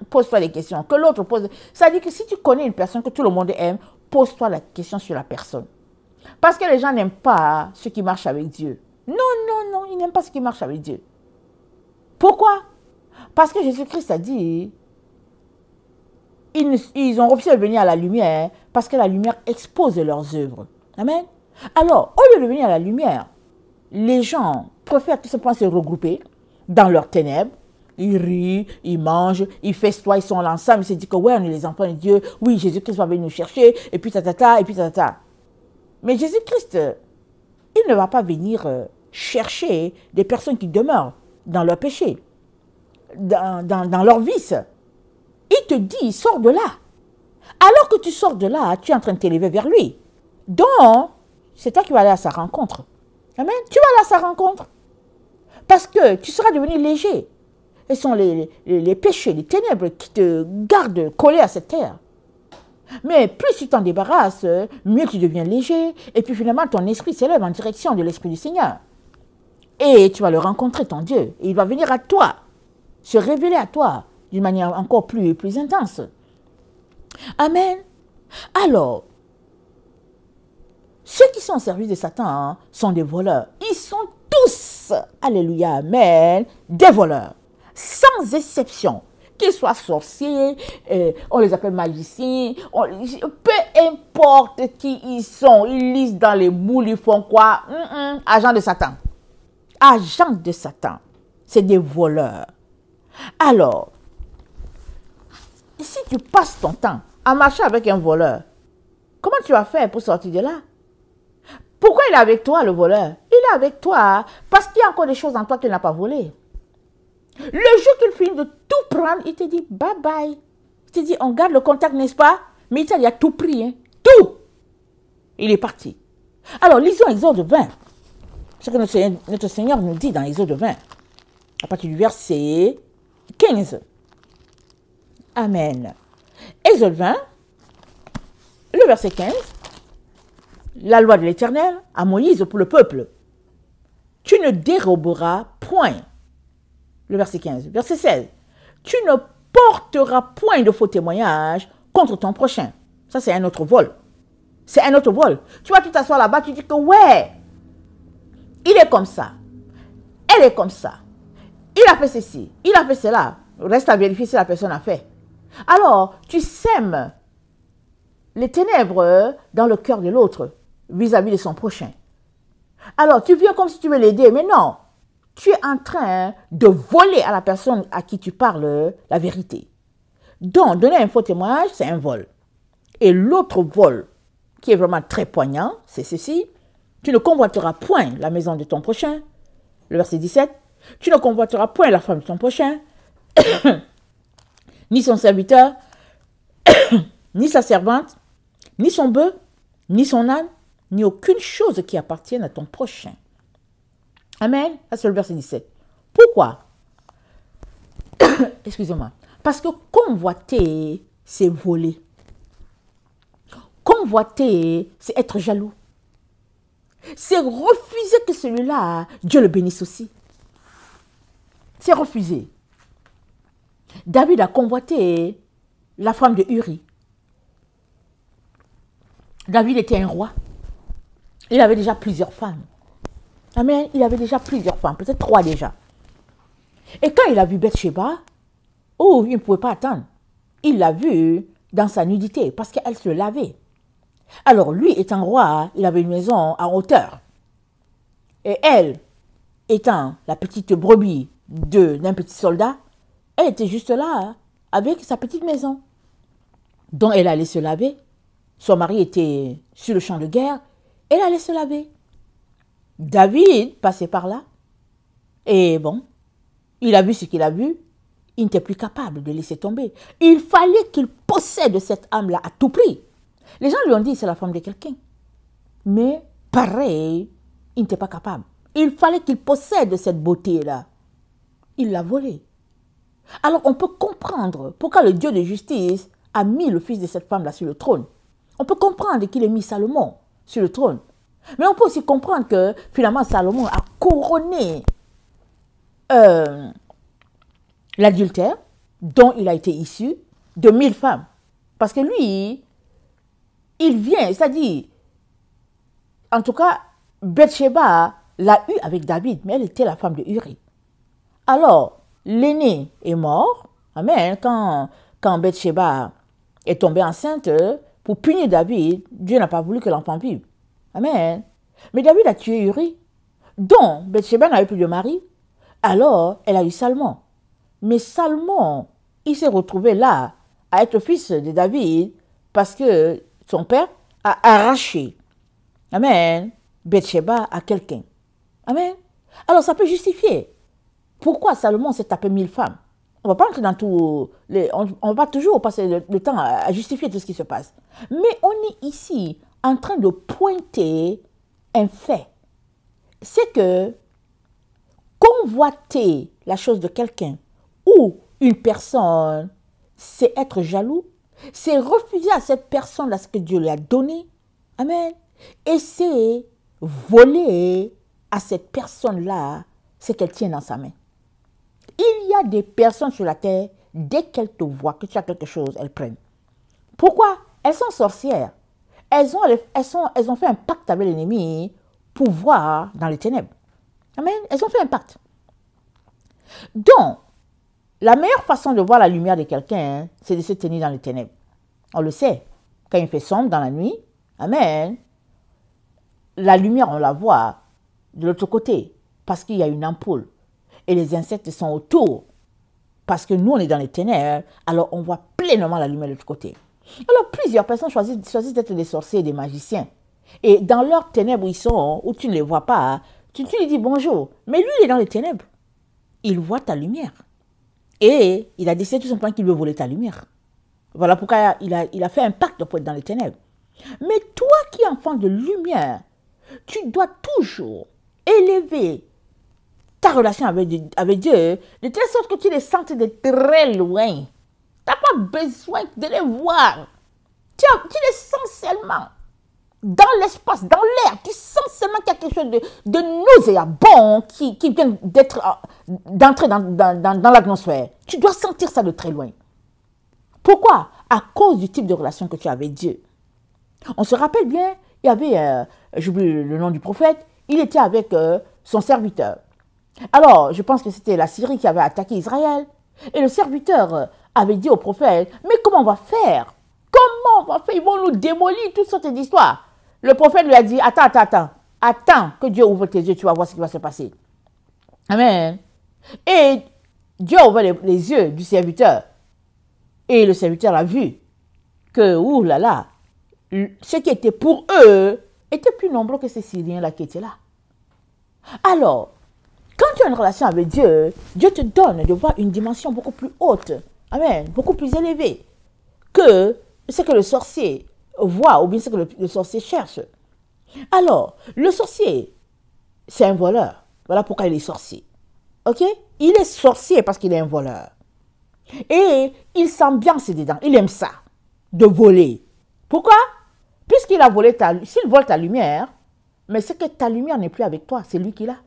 pose-toi des questions. Que l'autre pose. Ça veut dire que si tu connais une personne que tout le monde aime, pose-toi la question sur la personne. Parce que les gens n'aiment pas ceux qui marchent avec Dieu. Non, non, non, ils n'aiment pas ceux qui marchent avec Dieu. Pourquoi? Parce que Jésus-Christ a dit, ils ont refusé de venir à la lumière parce que la lumière expose leurs œuvres. Amen. Alors, au lieu de venir à la lumière, les gens préfèrent tout simplement se regrouper dans leurs ténèbres. Ils rient, ils mangent, ils festoient, ils sont ensemble. Ils se disent que ouais, on est les enfants de Dieu. Oui, Jésus-Christ va venir nous chercher. Et puis et puis Mais Jésus-Christ, il ne va pas venir chercher des personnes qui demeurent dans leur péché, dans leur vice. Il te dit, sors de là. Alors que tu sors de là, tu es en train de t'élever vers lui. Donc, c'est toi qui vas aller à sa rencontre. Amen. Tu vas aller à sa rencontre. Parce que tu seras devenu léger. Ce sont les péchés, les ténèbres qui te gardent collé à cette terre. Mais plus tu t'en débarrasses, mieux tu deviens léger. Et puis finalement, ton esprit s'élève en direction de l'Esprit du Seigneur. Et tu vas le rencontrer, ton Dieu. Et il va venir à toi, se révéler à toi d'une manière encore plus intense. Amen. Alors, ceux qui sont au service de Satan sont des voleurs. Ils sont tous, alléluia, amen, des voleurs. Sans exception. qu'ils soient sorciers, on les appelle magiciens, peu importe qui ils sont, ils lisent dans les moules, ils font quoi? Agents de Satan. Agents de Satan, c'est des voleurs. Alors, si tu passes ton temps à marcher avec un voleur, comment tu vas faire pour sortir de là? Pourquoi il est avec toi, le voleur? Il est avec toi parce qu'il y a encore des choses en toi qu'il n'a pas volées. Le jour qu'il finit de tout prendre, il te dit bye bye. Il te dit on garde le contact, n'est-ce pas? Mais il a tout pris, hein? Tout. Il est parti. Alors, lisons Exode 20. Ce que notre Seigneur nous dit dans Exode 20, à partir du verset 15. Amen. Exode 20, le verset 15. La loi de l'Éternel à Moïse pour le peuple. Tu ne déroberas point. Le verset 15. Verset 16. Tu ne porteras point de faux témoignages contre ton prochain. Ça, c'est un autre vol. C'est un autre vol. Tu vas tout t'asseoir là-bas, tu dis que ouais, il est comme ça. Elle est comme ça. Il a fait ceci. Il a fait cela. Reste à vérifier si la personne a fait. Alors, tu sèmes les ténèbres dans le cœur de l'autre vis-à-vis de son prochain. Alors, tu viens comme si tu veux l'aider, mais non. Tu es en train de voler à la personne à qui tu parles la vérité. Donc, donner un faux témoignage, c'est un vol. Et l'autre vol, qui est vraiment très poignant, c'est ceci. Tu ne convoiteras point la maison de ton prochain. Le verset 17. Tu ne convoiteras point la femme de ton prochain, ni son serviteur, ni sa servante, ni son bœuf, ni son âne, ni aucune chose qui appartienne à ton prochain. Amen. Ça, c'est le verset 17. Pourquoi? Excusez-moi. Parce que convoiter, c'est voler. Convoiter, c'est être jaloux. C'est refuser que celui-là, Dieu le bénisse aussi. C'est refuser. David a convoité la femme de Uri. David était un roi. Il avait déjà plusieurs femmes. Amen. Il avait déjà plusieurs femmes, peut-être 3 déjà. Et quand il a vu Bathsheba, oh, il ne pouvait pas attendre. Il l'a vue dans sa nudité parce qu'elle se lavait. Alors lui, étant roi, il avait une maison en hauteur. Et elle, étant la petite brebis d'un petit soldat, elle était juste là, avec sa petite maison. Donc elle allait se laver. Son mari était sur le champ de guerre. Elle allait se laver. David passait par là. Et bon, il a vu ce qu'il a vu. Il n'était plus capable de laisser tomber. Il fallait qu'il possède cette âme-là à tout prix. Les gens lui ont dit c'est la femme de quelqu'un. Mais pareil, il n'était pas capable. Il fallait qu'il possède cette beauté-là. Il l'a volée. Alors on peut comprendre pourquoi le Dieu de justice a mis le fils de cette femme-là sur le trône. On peut comprendre qu'il ait mis Salomon sur le trône. Mais on peut aussi comprendre que finalement Salomon a couronné l'adultère dont il a été issu de 1000 femmes. Parce que lui, il vient, c'est-à-dire, en tout cas, Bathsheba l'a eu avec David, mais elle était la femme de Uri. Alors, l'aîné est mort, amen, quand Bathsheba est tombée enceinte, pour punir David, Dieu n'a pas voulu que l'enfant vive. Amen. Mais David a tué Uri, dont Bathsheba n'avait plus de mari, alors elle a eu Salmon. Mais Salmon, il s'est retrouvé là, à être fils de David, parce que son père a arraché, amen, Bathsheba à quelqu'un. Amen. Alors ça peut justifier. Pourquoi Salomon s'est tapé 1000 femmes? On ne va pas entrer dans tout, on va toujours passer le temps à justifier tout ce qui se passe. Mais on est ici en train de pointer un fait. C'est que convoiter la chose de quelqu'un ou une personne, c'est être jaloux, c'est refuser à cette personne-là ce que Dieu lui a donné. Amen. Et c'est voler à cette personne-là ce qu'elle tient dans sa main. Il y a des personnes sur la terre, dès qu'elles te voient que tu as quelque chose, elles prennent. Pourquoi? Elles sont sorcières. Elles ont fait un pacte avec l'ennemi pour voir dans les ténèbres. Amen. Elles ont fait un pacte. Donc, La meilleure façon de voir la lumière de quelqu'un, hein, c'est de se tenir dans les ténèbres. On le sait. Quand il fait sombre dans la nuit, amen, la lumière, on la voit de l'autre côté, parce qu'il y a une ampoule. Et les insectes sont autour. Parce que nous, on est dans les ténèbres, alors on voit pleinement la lumière de l'autre côté. Alors, plusieurs personnes choisissent d'être des sorciers et des magiciens. Et dans leurs ténèbres où ils sont, où tu ne les vois pas, tu lui dis bonjour. Mais lui, il est dans les ténèbres. Il voit ta lumière. Et il a décidé tout simplement qu'il veut voler ta lumière. Voilà pourquoi il a fait un pacte pour être dans les ténèbres. Mais toi qui es enfant de lumière, tu dois toujours élever ta relation avec Dieu, de telle sorte que tu les sentes de très loin. Tu n'as pas besoin de les voir. Tu les sens seulement dans l'espace, dans l'air. Tu sens seulement qu'il y a quelque chose de nauséabond qui vient d'entrer dans l'atmosphère. Tu dois sentir ça de très loin. Pourquoi? À cause du type de relation que tu as avec Dieu. On se rappelle bien, il y avait, j'oublie le nom du prophète, il était avec son serviteur. Alors, je pense que c'était la Syrie qui avait attaqué Israël. Et le serviteur avait dit au prophète, mais comment on va faire? Comment on va faire? Ils vont nous démolir, toutes sortes d'histoires. Le prophète lui a dit, attends que Dieu ouvre tes yeux, tu vas voir ce qui va se passer. Amen. Et Dieu a ouvert les yeux du serviteur. Et le serviteur a vu que, ouh là là, ce qui était pour eux était plus nombreux que ces Syriens-là qui étaient là. Alors, quand tu as une relation avec Dieu, Dieu te donne de voir une dimension beaucoup plus haute, amen, beaucoup plus élevée que ce que le sorcier voit ou bien ce que le sorcier cherche. Alors, le sorcier, c'est un voleur. Voilà pourquoi il est sorcier. Ok? Il est sorcier parce qu'il est un voleur. Et il s'ambiance dedans. Il aime ça, de voler. Pourquoi? Puisqu'il a volé s'il vole ta lumière, mais c'est que ta lumière n'est plus avec toi, c'est lui qui l'a.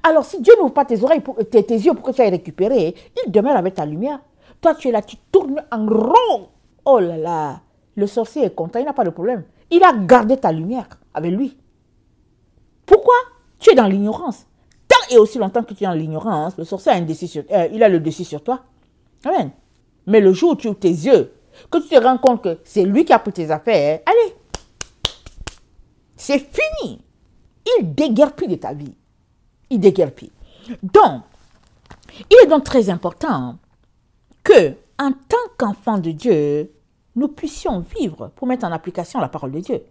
Alors, si Dieu n'ouvre pas tes oreilles, tes yeux pour que tu ailles récupérer, il demeure avec ta lumière. Toi, tu es là, tu tournes en rond. Oh là là, le sorcier est content, il n'a pas de problème. Il a gardé ta lumière avec lui. Pourquoi? Tu es dans l'ignorance. Tant et aussi longtemps que tu es dans l'ignorance, le sorcier a il a le dessus sur toi. Amen. Mais le jour où tu ouvres tes yeux, que tu te rends compte que c'est lui qui a pris tes affaires, allez, c'est fini. Il déguerpit de ta vie. Il déguerpit. Donc, il est donc très important que, en tant qu'enfants de Dieu, nous puissions vivre pour mettre en application la parole de Dieu.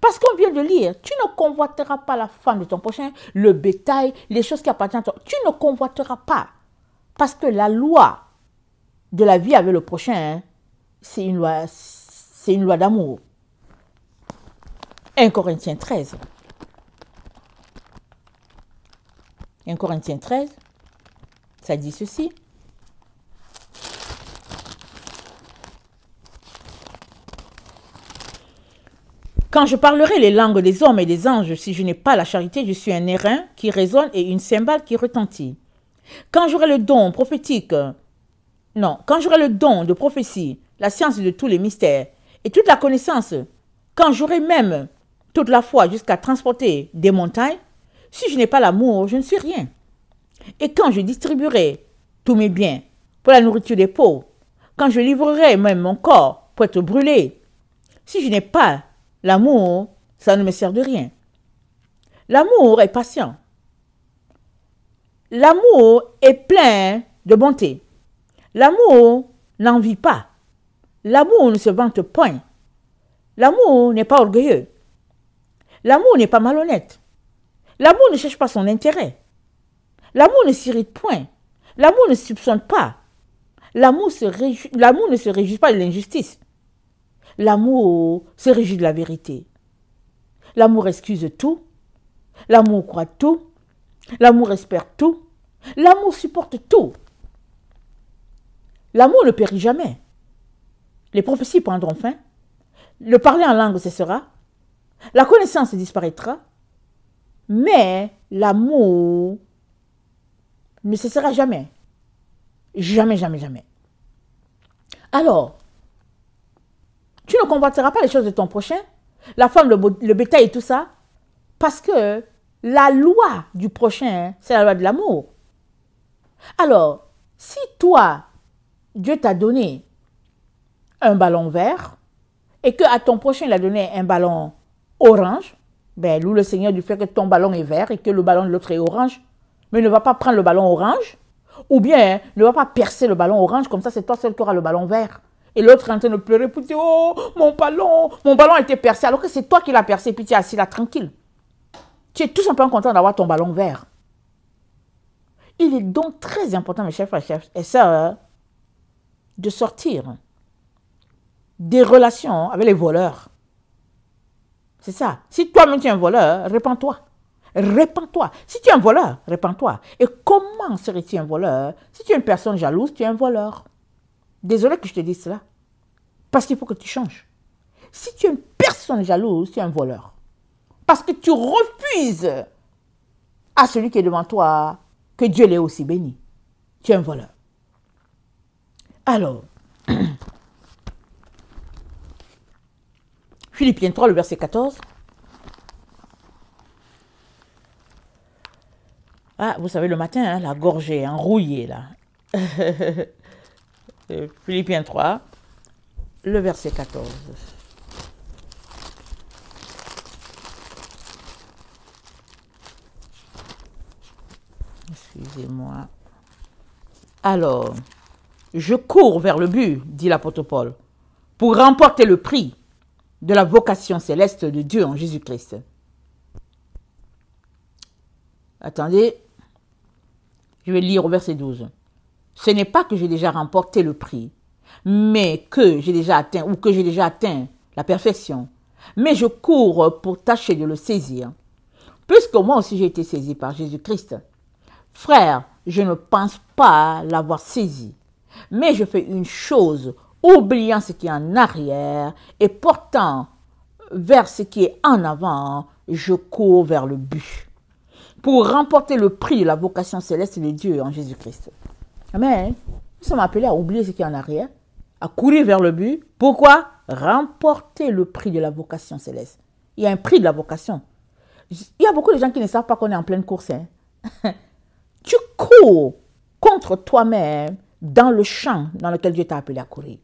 Parce qu'on vient de lire, tu ne convoiteras pas la femme de ton prochain, le bétail, les choses qui appartiennent à toi. Tu ne convoiteras pas. Parce que la loi de la vie avec le prochain, c'est une loi d'amour. 1 Corinthiens 13. 1 Corinthiens 13, ça dit ceci. Quand je parlerai les langues des hommes et des anges, si je n'ai pas la charité, je suis un airain qui résonne et une cymbale qui retentit. Quand j'aurai le don prophétique, quand j'aurai le don de prophétie, la science de tous les mystères et toute la connaissance, quand j'aurai même toute la foi jusqu'à transporter des montagnes, si je n'ai pas l'amour, je ne suis rien. Et quand je distribuerai tous mes biens pour la nourriture des pauvres, quand je livrerai même mon corps pour être brûlé, si je n'ai pas l'amour, ça ne me sert de rien. L'amour est patient. L'amour est plein de bonté. L'amour n'envie pas. L'amour ne se vante point. L'amour n'est pas orgueilleux. L'amour n'est pas malhonnête. L'amour ne cherche pas son intérêt. L'amour ne s'irrite point. L'amour ne soupçonne pas. L'amour ne se réjouit pas de l'injustice. L'amour se réjouit de la vérité. L'amour excuse tout. L'amour croit tout. L'amour espère tout. L'amour supporte tout. L'amour ne périt jamais. Les prophéties prendront fin. Le parler en langue cessera. La connaissance disparaîtra. Mais l'amour ne cessera jamais. Jamais, jamais, jamais. Alors, tu ne convoiteras pas les choses de ton prochain, la femme, le bétail et tout ça, parce que la loi du prochain, c'est la loi de l'amour. Alors, Si toi, Dieu t'a donné un ballon vert et qu'à ton prochain, il a donné un ballon orange, ben, loue le Seigneur du fait que ton ballon est vert et que le ballon de l'autre est orange. Mais ne va pas prendre le ballon orange ou bien ne va pas percer le ballon orange, comme ça c'est toi seul qui aura le ballon vert. Et l'autre est en train de pleurer pour dire, oh, mon ballon a été percé, alors que c'est toi qui l'as percé, puis tu es assis là tranquille. Tu es tout simplement content d'avoir ton ballon vert. Il est donc très important, mes chers frères et sœurs, de sortir des relations avec les voleurs. C'est ça. Si toi-même tu es un voleur, répands-toi. Répands-toi. Si tu es un voleur, répands-toi. Et comment serais-tu un voleur? Si tu es une personne jalouse, tu es un voleur. Désolé que je te dise cela. Parce qu'il faut que tu changes. Si tu es une personne jalouse, tu es un voleur. Parce que tu refuses à celui qui est devant toi que Dieu l'ait aussi béni. Tu es un voleur. Alors, Philippiens 3, le verset 14. Ah, vous savez, le matin, hein, la gorge est enrouillée, là. Philippiens 3, le verset 14. Excusez-moi. Alors, je cours vers le but, dit l'apôtre Paul, pour remporter le prix de la vocation céleste de Dieu en Jésus-Christ. Attendez, je vais lire au verset 12. Ce n'est pas que j'ai déjà remporté le prix, mais que j'ai déjà atteint, ou que j'ai déjà atteint la perfection. Mais je cours pour tâcher de le saisir, puisque moi aussi j'ai été saisi par Jésus-Christ. Frère, je ne pense pas l'avoir saisi, mais je fais une chose, oubliant ce qui est en arrière et portant vers ce qui est en avant, je cours vers le but, pour remporter le prix de la vocation céleste de Dieu en Jésus-Christ. Amen. Nous sommes appelés à oublier ce qui est en arrière, à courir vers le but. Pourquoi? Remporter le prix de la vocation céleste. Il y a un prix de la vocation. Il y a beaucoup de gens qui ne savent pas qu'on est en pleine course. Hein. Tu cours contre toi-même dans le champ dans lequel Dieu t'a appelé à courir.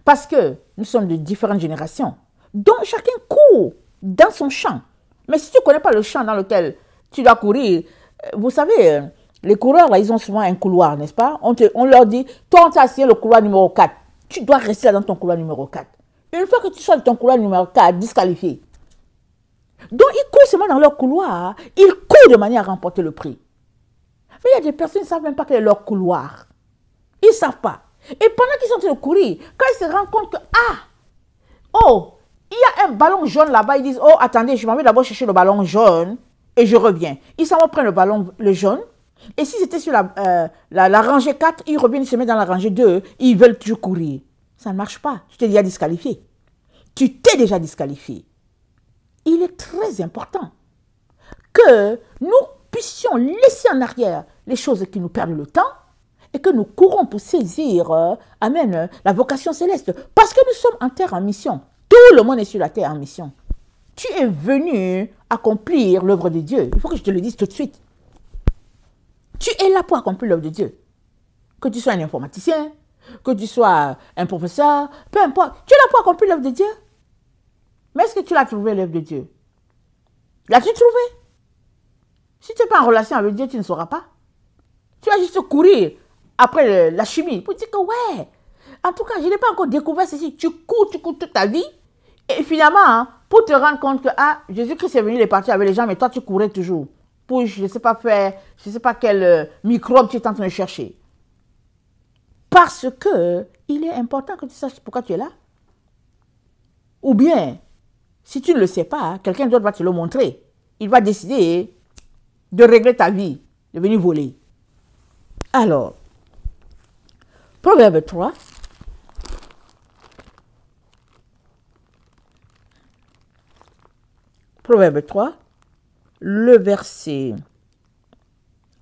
Parce que nous sommes de différentes générations. Donc chacun court dans son champ. Mais si tu ne connais pas le champ dans lequel tu dois courir, vous savez, les coureurs, là, ils ont souvent un couloir, n'est-ce pas? On leur dit, toi, on t'a assigné le couloir numéro 4. Tu dois rester là dans ton couloir numéro 4. Une fois que tu sors de ton couloir numéro 4, disqualifié. Donc, ils courent seulement dans leur couloir. Ils courent de manière à remporter le prix. Mais il y a des personnes qui ne savent même pas quel est leur couloir. Ils ne savent pas. Et pendant qu'ils sont en train de courir, quand ils se rendent compte que, oh, il y a un ballon jaune là-bas, ils disent, oh, attendez, je m'en vais d'abord chercher le ballon jaune et je reviens. Ils s'en vont prendre le jaune. Et si c'était sur la rangée 4, ils reviennent, ils se mettent dans la rangée 2, ils veulent toujours courir. Ça ne marche pas. Tu t'es déjà disqualifié. Tu t'es déjà disqualifié. Il est très important que nous puissions laisser en arrière les choses qui nous perdent le temps et que nous courons pour saisir, amen, la vocation céleste. Parce que nous sommes en terre en mission. Tout le monde est sur la terre en mission. Tu es venu accomplir l'œuvre de Dieu. Il faut que je te le dise tout de suite. Tu es là pour accomplir l'œuvre de Dieu. Que tu sois un informaticien, que tu sois un professeur, peu importe. Tu es là pour accomplir l'œuvre de Dieu. Mais est-ce que tu l'as trouvé, l'œuvre de Dieu? L'as-tu trouvé? Si tu n'es pas en relation avec Dieu, tu ne sauras pas. Tu vas juste courir après la chimie pour dire que ouais, en tout cas, je n'ai pas encore découvert ceci. Tu cours toute ta vie. Et finalement, pour te rendre compte que Jésus-Christ est venu, il est parti avec les gens, mais toi, tu courais toujours. Pour, je ne sais pas faire, je ne sais pas quel microbe tu es en train de chercher. Parce que il est important que tu saches pourquoi tu es là. Ou bien, si tu ne le sais pas, quelqu'un d'autre va te le montrer. Il va décider de régler ta vie, de venir voler. Alors, Proverbe 3. Proverbe 3, le verset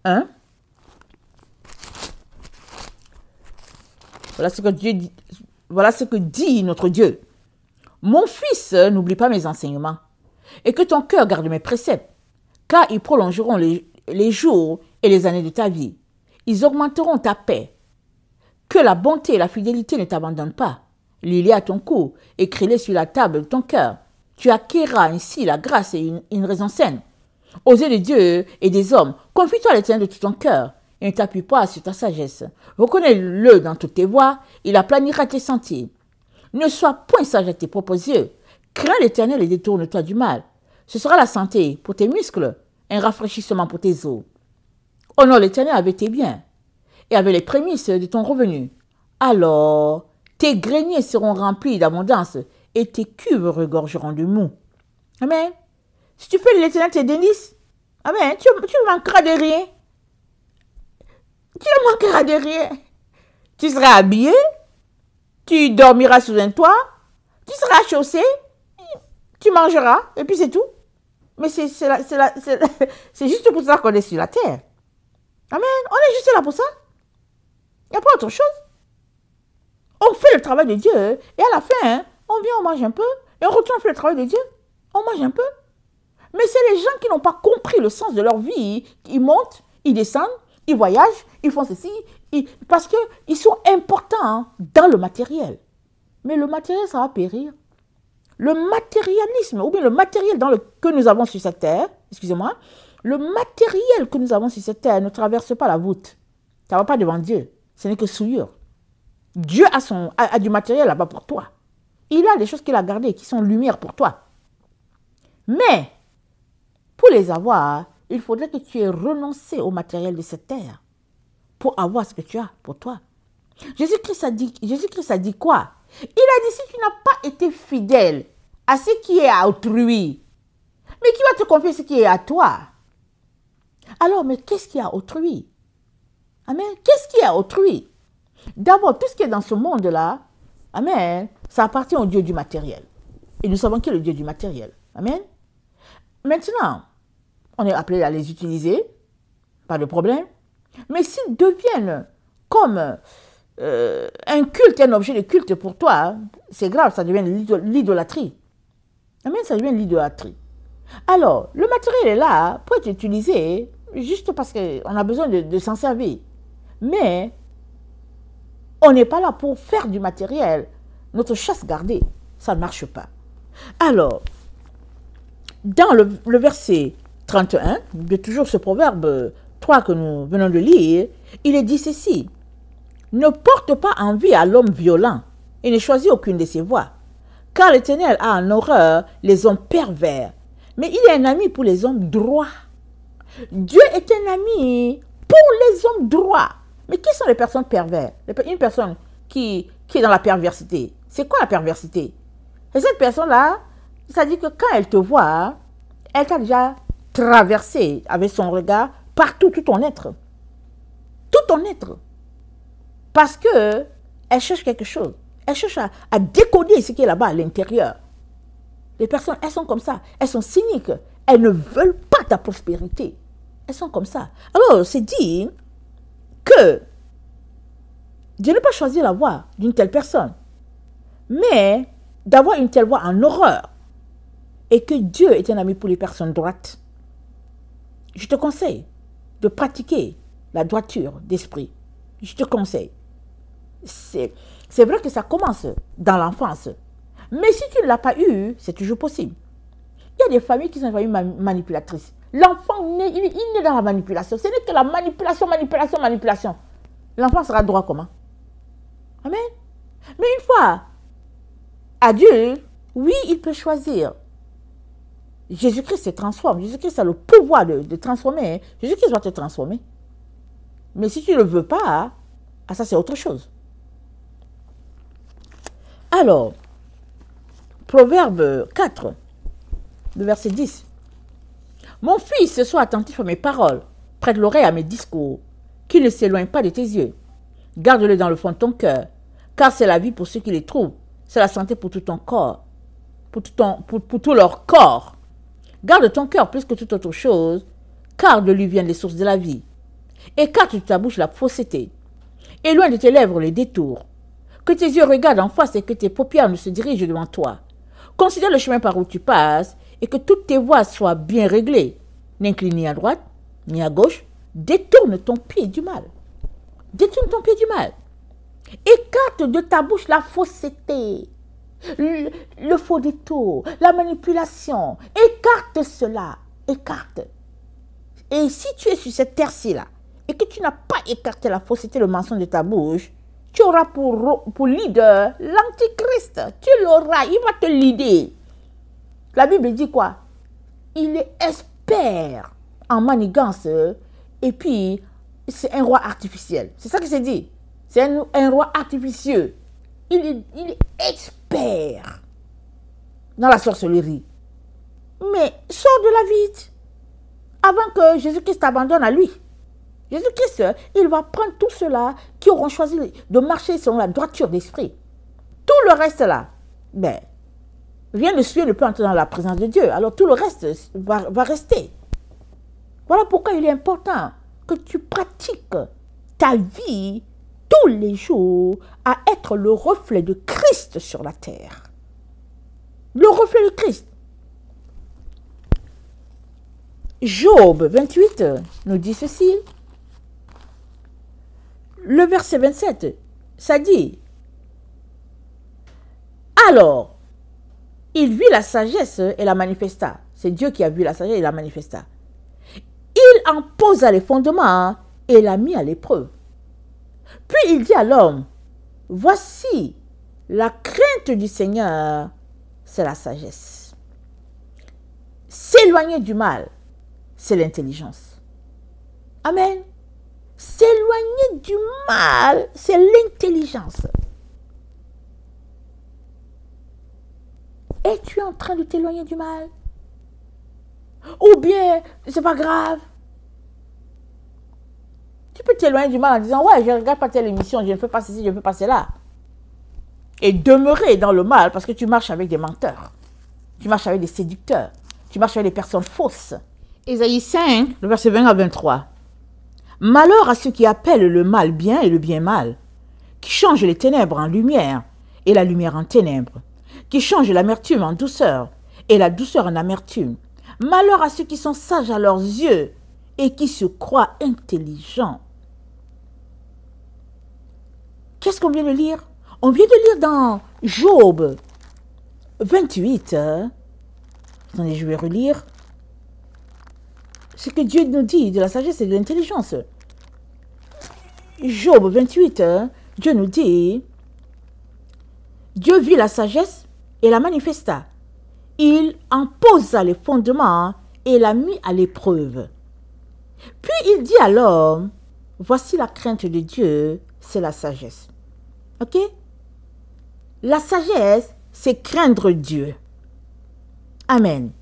1. Voilà ce que dit notre Dieu. Mon fils, n'oublie pas mes enseignements, et que ton cœur garde mes préceptes, car ils prolongeront les jours et les années de ta vie. Ils augmenteront ta paix. Que la bonté et la fidélité ne t'abandonnent pas. Lis-les à ton cou, écris-les sur la table de ton cœur. Tu acquerras ainsi la grâce et une raison saine. Aux yeux de Dieu et des hommes, confie-toi à l'Éternel de tout ton cœur et ne t'appuie pas sur ta sagesse. Reconnais-le dans toutes tes voies, il aplanira tes sentiers. Ne sois point sage à tes propres yeux. Crains l'Éternel et détourne-toi du mal. Ce sera la santé pour tes muscles, un rafraîchissement pour tes os. Honore l'Éternel avec tes biens et avec les prémices de ton revenu. Alors, tes greniers seront remplis d'abondance et tes cuves regorgeront de mou. Amen. Si tu fais de l'Éternel tes délices, amen, tu ne manqueras de rien. Tu ne manqueras de rien. Tu seras habillé, tu dormiras sous un toit, tu seras chaussé, tu mangeras, et puis c'est tout. Mais c'est juste pour ça qu'on est sur la terre. Amen. On est juste là pour ça. Il n'y a pas autre chose. On fait le travail de Dieu, et à la fin, on vient, on mange un peu, et on retourne faire le travail de Dieu. On mange un peu. Mais c'est les gens qui n'ont pas compris le sens de leur vie. Ils montent, ils descendent, ils voyagent, ils font ceci, parce qu'ils sont importants dans le matériel. Mais le matériel, ça va périr. Le matérialisme, ou bien le matériel que nous avons sur cette terre, excusez-moi, le matériel que nous avons sur cette terre ne traverse pas la voûte. Ça ne va pas devant Dieu. Ce n'est que souillure. Dieu a du matériel là-bas pour toi. Il a des choses qu'il a gardées qui sont lumière pour toi. Mais, pour les avoir, il faudrait que tu aies renoncé au matériel de cette terre pour avoir ce que tu as pour toi. Jésus-Christ a dit quoi? Il a dit, si tu n'as pas été fidèle à ce qui est à autrui, mais qui va te confier ce qui est à toi? Alors, mais qu'est-ce qui est à autrui? Amen. Qu'est-ce qui est à autrui? D'abord, tout ce qui est dans ce monde-là, amen, ça appartient au Dieu du matériel. Et nous savons qui est le Dieu du matériel. Amen. Maintenant, on est appelé à les utiliser, pas de problème. Mais s'ils deviennent comme un culte, un objet de culte pour toi, c'est grave, ça devient l'idolâtrie. Amen, ça devient l'idolâtrie. Alors, le matériel est là pour être utilisé juste parce qu'on a besoin de s'en servir. Mais on n'est pas là pour faire du matériel notre chasse gardée. Ça ne marche pas. Alors, dans le verset 31, de toujours ce proverbe 3 que nous venons de lire, il est dit ceci. Ne porte pas envie à l'homme violent et ne choisis aucune de ses voies. Car l'Éternel a en horreur les hommes pervers, mais il est un ami pour les hommes droits. Dieu est un ami pour les hommes droits. Mais qui sont les personnes perverses? Une personne qui est dans la perversité. C'est quoi la perversité? Et cette personne-là, ça dit que quand elle te voit, elle t'a déjà traversé avec son regard partout, tout ton être. Tout ton être. Parce que elle cherche quelque chose. Elle cherche à décoder ce qui est là-bas à l'intérieur. Les personnes, elles sont comme ça. Elles sont cyniques. Elles ne veulent pas ta prospérité. Elles sont comme ça. Alors, c'est dit que Dieu n'a pas choisi la voie d'une telle personne, mais d'avoir une telle voie en horreur, et que Dieu est un ami pour les personnes droites. Je te conseille de pratiquer la droiture d'esprit. Je te conseille. C'est vrai que ça commence dans l'enfance, mais si tu ne l'as pas eu, c'est toujours possible. Il y a des familles qui sont des familles manipulatrices. L'enfant, il naît dans la manipulation. Ce n'est que la manipulation. L'enfant sera droit comment? Amen. Mais une fois adulte, oui, il peut choisir. Jésus-Christ se transforme. Jésus-Christ a le pouvoir de transformer. Jésus-Christ va te transformer. Mais si tu ne le veux pas, ça c'est autre chose. Alors, Proverbe 4, le verset 10. Mon fils, sois attentif à mes paroles, prête l'oreille à mes discours, qu'ils ne s'éloignent pas de tes yeux. Garde-le dans le fond de ton cœur, car c'est la vie pour ceux qui les trouvent, c'est la santé pour tout ton corps, pour tout leur corps. Garde ton cœur plus que toute autre chose, car de lui viennent les sources de la vie. Écarte de ta bouche la fausseté, éloigne de tes lèvres les détours. Que tes yeux regardent en face et que tes paupières ne se dirigent devant toi. Considère le chemin par où tu passes et que toutes tes voies soient bien réglées. N'incline ni à droite, ni à gauche. Détourne ton pied du mal. Détourne ton pied du mal. Écarte de ta bouche la fausseté, le faux détour, la manipulation. Écarte cela. Écarte. Et si tu es sur cette terre-ci là, et que tu n'as pas écarté la fausseté, le mensonge de ta bouche, tu auras pour leader l'antichrist. Tu l'auras, il va te leader. La Bible dit quoi? Il est expert en manigance et puis c'est un roi artificiel. C'est ça que c'est dit. C'est un roi artificieux. Il est expert dans la sorcellerie. Mais sors de la vite avant que Jésus-Christ t'abandonne à lui. Jésus-Christ, il va prendre tous ceux-là qui auront choisi de marcher selon la droiture d'esprit. Tout le reste là, ben, rien de suivre ne peut entrer dans la présence de Dieu. Alors tout le reste va rester. Voilà pourquoi il est important que tu pratiques ta vie tous les jours à être le reflet de Christ sur la terre. Le reflet de Christ. Job 28 nous dit ceci. Le verset 27, ça dit, alors, il vit la sagesse et la manifesta. C'est Dieu qui a vu la sagesse et la manifesta. Il en posa les fondements et l'a mis à l'épreuve. Puis il dit à l'homme, voici, la crainte du Seigneur, c'est la sagesse. S'éloigner du mal, c'est l'intelligence. Amen. S'éloigner du mal, c'est l'intelligence. Es-tu en train de t'éloigner du mal? Ou bien, c'est pas grave. Tu peux t'éloigner du mal en disant, ouais, je ne regarde pas telle émission, je ne fais pas ceci, je ne fais pas cela. Et demeurer dans le mal parce que tu marches avec des menteurs. Tu marches avec des séducteurs. Tu marches avec des personnes fausses. Ésaïe 5, le verset 20 à 23. Malheur à ceux qui appellent le mal bien et le bien mal, qui changent les ténèbres en lumière et la lumière en ténèbres, qui changent l'amertume en douceur et la douceur en amertume. Malheur à ceux qui sont sages à leurs yeux et qui se croient intelligents. Qu'est-ce qu'on vient de lire? On vient de lire dans Job 28. Attendez, je vais relire. Ce que Dieu nous dit de la sagesse et de l'intelligence. Job 28, Dieu nous dit, Dieu vit la sagesse et la manifesta. Il en posa les fondements et l'a mis à l'épreuve. Puis il dit à l'homme, voici la crainte de Dieu, c'est la sagesse. Ok? La sagesse, c'est craindre Dieu. Amen.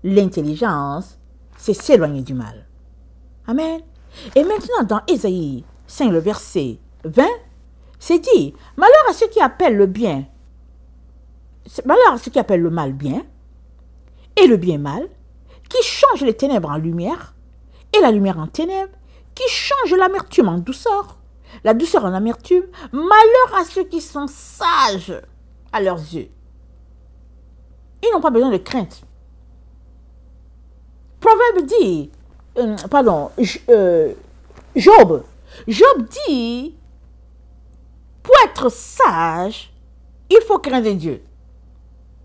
L'intelligence, c'est s'éloigner du mal. Amen. Et maintenant, dans Ésaïe 5, le verset 20, c'est dit, malheur à ceux qui appellent le bien, malheur à ceux qui appellent le mal bien, et le bien mal, qui changent les ténèbres en lumière, et la lumière en ténèbres, qui changent l'amertume en douceur, la douceur en amertume, malheur à ceux qui sont sages à leurs yeux. Ils n'ont pas besoin de crainte. Proverbe dit, Job dit, pour être sage, il faut craindre Dieu.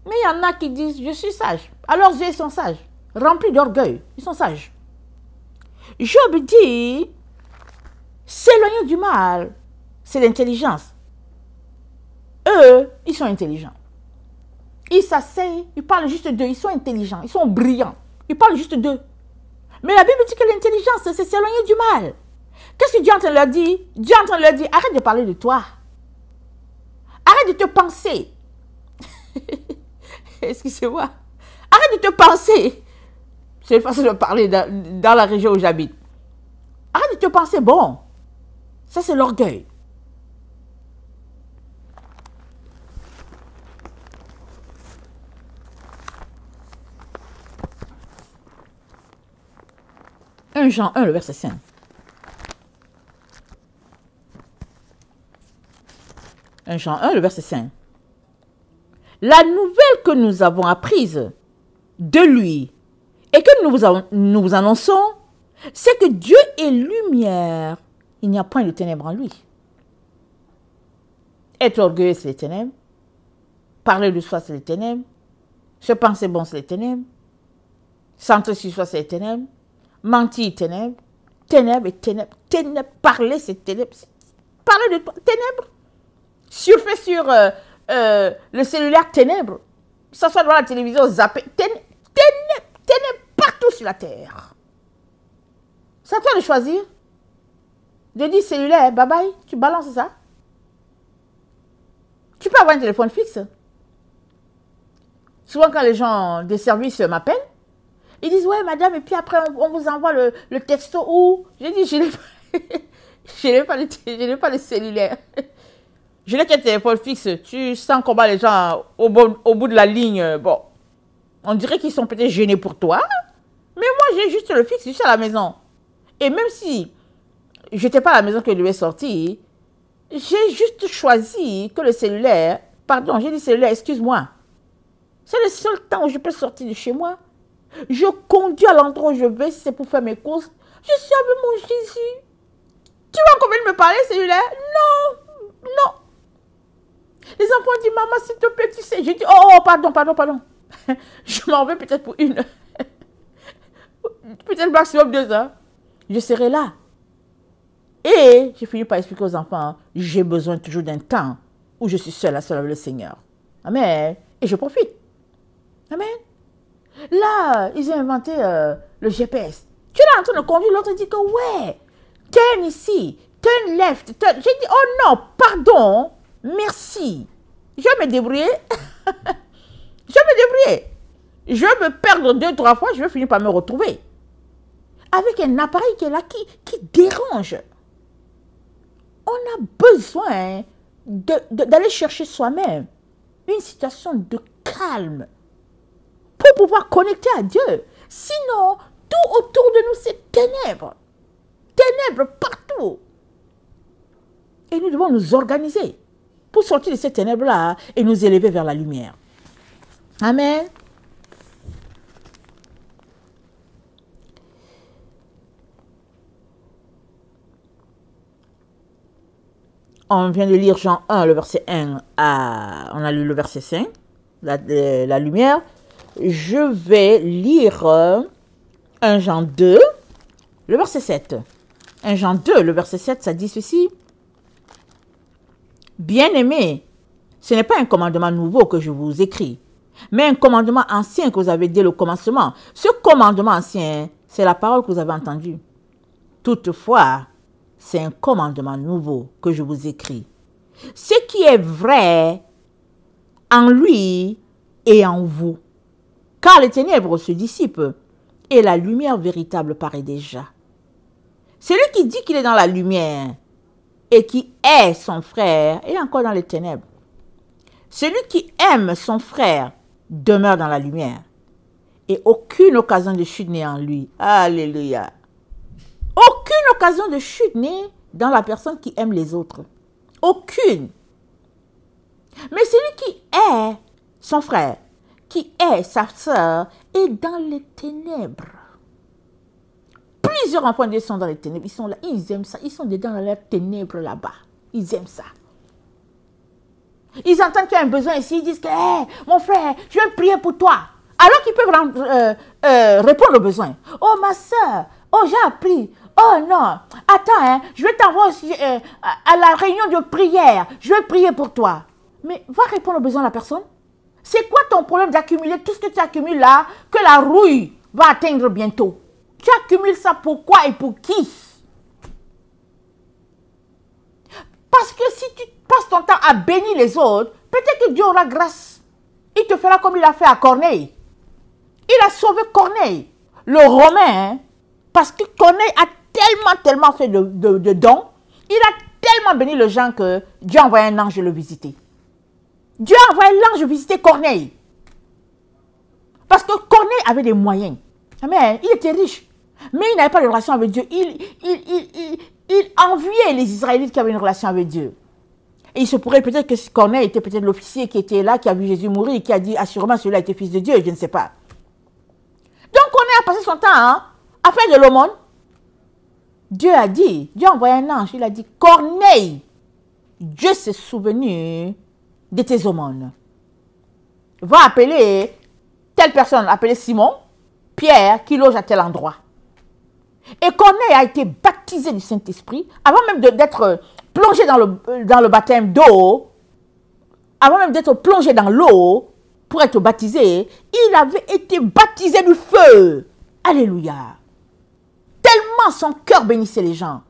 Mais il y en a qui disent, je suis sage. À leurs yeux, ils sont sages, remplis d'orgueil, ils sont sages. Job dit, s'éloigner du mal, c'est l'intelligence. Eux, ils sont intelligents. Ils s'asseyent, ils parlent juste d'eux, ils sont intelligents, ils sont brillants. Ils parlent juste d'eux. Mais la Bible dit que l'intelligence, c'est s'éloigner du mal. Qu'est-ce que Dieu est en train de leur dire? Dieu est en train de leur dire, arrête de parler de toi. Arrête de te penser. Excusez-moi. Arrête de te penser. C'est facile de parler dans la région où j'habite. Arrête de te penser bon. Ça, c'est l'orgueil. Jean 1, le verset 5. Jean 1, le verset 5. La nouvelle que nous avons apprise de lui et que nous vous annonçons, c'est que Dieu est lumière il n'y a point de ténèbres en lui. Être orgueilleux, c'est les ténèbres. Parler de soi, c'est les ténèbres. Se penser bon, c'est les ténèbres. Centrer sur soi, c'est les ténèbres. Mentir, ténèbres. Ténèbres et ténèbres. Ténèbres. Parler, c'est ténèbres. Parler de toi, ténèbres. Surfer sur le cellulaire, ténèbres. S'asseoir devant la télévision, zapper. Ténèbres. Ténèbres partout sur la terre. C'est à toi de choisir. De dire cellulaire, bye bye, tu balances ça. Tu peux avoir un téléphone fixe. Souvent, quand les gens des services m'appellent, ils disent, ouais, madame, et puis après, on vous envoie le texto où. J'ai dit, je n'ai pas de cellulaire. Je n'ai qu'un téléphone fixe. Tu sens comment les gens, au bout de la ligne, bon, on dirait qu'ils sont peut-être gênés pour toi. Mais moi, j'ai juste le fixe, je suis à la maison. Et même si je n'étais pas à la maison que je devais sortir, j'ai juste choisi que le cellulaire, pardon, j'ai dit cellulaire, excuse-moi. C'est le seul temps où je peux sortir de chez moi. Je conduis à l'endroit où je vais, si c'est pour faire mes courses. Je suis avec mon Jésus. Tu vas encore venir me parler, cellulaire? Non, non. Les enfants disent, maman, s'il te plaît, tu sais. J'ai dit, oh, pardon. Je m'en vais peut-être pour peut-être maximum 2 heures. Je serai là. Et j'ai fini par expliquer aux enfants, j'ai besoin toujours d'un temps où je suis seule avec le Seigneur. Amen. Et je profite. Amen. Là, ils ont inventé le GPS. Tu es là en train de conduire, l'autre dit que ouais, turn ici, turn left, turn. J'ai dit, oh non, pardon, merci. Je vais me débrouiller. Je vais me perdre 2-3 fois, je vais finir par me retrouver. Avec un appareil qui est là, qui dérange. On a besoin d'aller chercher soi-même une situation de calme pour pouvoir connecter à Dieu. Sinon, tout autour de nous, c'est ténèbres. Ténèbres partout. Et nous devons nous organiser pour sortir de ces ténèbres-là et nous élever vers la lumière. Amen. On vient de lire Jean 1, le verset 1 on a lu le verset 5, la lumière. Je vais lire 1 Jean 2, le verset 7. 1 Jean 2, le verset 7, ça dit ceci. Bien-aimés, ce n'est pas un commandement nouveau que je vous écris, mais un commandement ancien que vous avez dès le commencement. Ce commandement ancien, c'est la parole que vous avez entendue. Toutefois, c'est un commandement nouveau que je vous écris. Ce qui est vrai en lui et en vous. Car les ténèbres se dissipent et la lumière véritable paraît déjà. Celui qui dit qu'il est dans la lumière et qui est son frère est encore dans les ténèbres. Celui qui aime son frère demeure dans la lumière et aucune occasion de chute n'est en lui. Alléluia. Aucune occasion de chute n'est dans la personne qui aime les autres. Aucune. Mais celui qui est son frère, qui est sa sœur, est dans les ténèbres. Plusieurs enfants de Dieu sont dans les ténèbres. Ils sont là, ils aiment ça. Ils sont dedans dans les ténèbres là-bas. Ils aiment ça. Ils entendent qu'il y a un besoin ici. Ils disent que, hey, mon frère, je vais prier pour toi. Alors qu'ils peuvent répondre aux besoins. Oh, ma soeur, oh, j'ai appris. Oh non, attends, hein, je vais t'envoyer aussi à la réunion de prière. Je vais prier pour toi. Mais va répondre aux besoins de la personne. C'est quoi ton problème d'accumuler tout ce que tu accumules là, que la rouille va atteindre bientôt? Tu accumules ça pourquoi et pour qui? Parce que si tu passes ton temps à bénir les autres, peut-être que Dieu aura grâce. Il te fera comme il a fait à Corneille. Il a sauvé Corneille, le Romain, hein, parce que Corneille a tellement fait de dons. Il a tellement béni les gens que Dieu a envoyé un ange le visiter. Dieu a envoyé l'ange visiter Corneille. Parce que Corneille avait des moyens. Amen. Il était riche. Mais il n'avait pas de relation avec Dieu. Il enviait les Israélites qui avaient une relation avec Dieu. Et il se pourrait peut-être que Corneille était peut-être l'officier qui était là, qui a vu Jésus mourir, qui a dit assurément celui-là était fils de Dieu, je ne sais pas. Donc Corneille a passé son temps à faire de l'aumône. Dieu a envoyé un ange, il a dit, Corneille, Dieu s'est souvenu de tes aumônes. Va appeler telle personne, appeler Simon, Pierre, qui loge à tel endroit. Et Corneille a été baptisé du Saint-Esprit, avant même d'être plongé dans le baptême d'eau, avant même d'être plongé dans l'eau, pour être baptisé, il avait été baptisé du feu. Alléluia. Tellement son cœur bénissait les gens.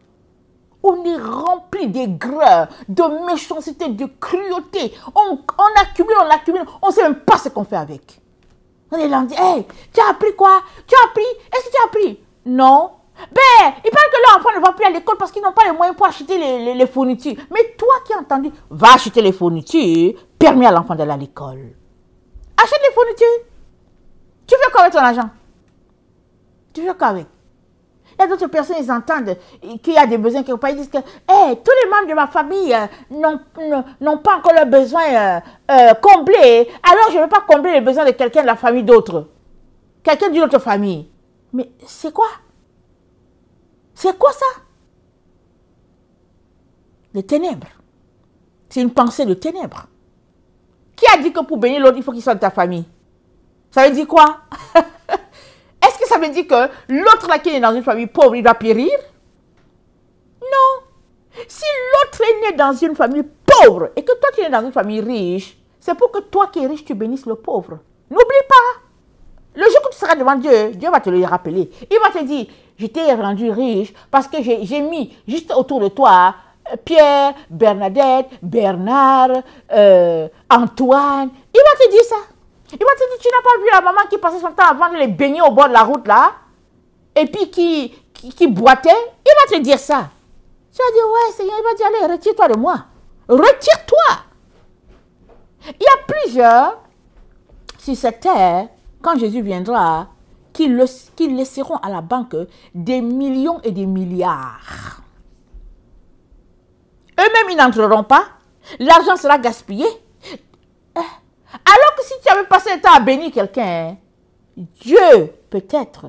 On est rempli d'aigreur, de méchanceté, de cruauté. On accumule, on ne sait même pas ce qu'on fait avec. On est là, on dit, hey, tu as appris quoi? Tu as appris? Est-ce que tu as appris? Non. Ben, il paraît que l'enfant ne va plus à l'école parce qu'ils n'ont pas les moyens pour acheter les fournitures. Mais toi qui as entendu, va acheter les fournitures, permets à l'enfant d'aller à l'école. Achète les fournitures. Tu fais quoi avec ton argent? Tu fais quoi avec? Il y a d'autres personnes, ils entendent qu'il y a des besoins quelque part. Ils disent que hey, tous les membres de ma famille n'ont pas encore leurs besoins comblés. Alors je ne vais pas combler les besoins de quelqu'un de la famille d'autre. Quelqu'un d'une autre famille. Mais c'est quoi? C'est quoi ça? Les ténèbres. C'est une pensée de ténèbres. Qui a dit que pour bénir l'autre, il faut qu'il soit de ta famille? Ça veut dire quoi? Est-ce que ça veut dire que l'autre là qui est dans une famille pauvre, il va périr? Non. Si l'autre est né dans une famille pauvre et que toi tu es dans une famille riche, c'est pour que toi qui es riche, tu bénisses le pauvre. N'oublie pas. Le jour que tu seras devant Dieu, Dieu va te le rappeler. Il va te dire, je t'ai rendu riche parce que j'ai mis juste autour de toi Pierre, Bernadette, Bernard, Antoine. Il va te dire ça. Il va te dire, tu n'as pas vu la maman qui passait son temps à vendre les beignets au bord de la route là? Et puis qui boitait? Il va te dire ça. Tu vas dire, ouais, Seigneur, il va dire, allez, retire-toi de moi. Retire-toi. Il y a plusieurs sur cette terre, quand Jésus viendra, qui laisseront à la banque des millions et des milliards. Eux-mêmes, ils n'entreront pas. L'argent sera gaspillé. Alors que si tu avais passé le temps à bénir quelqu'un, Dieu, peut-être,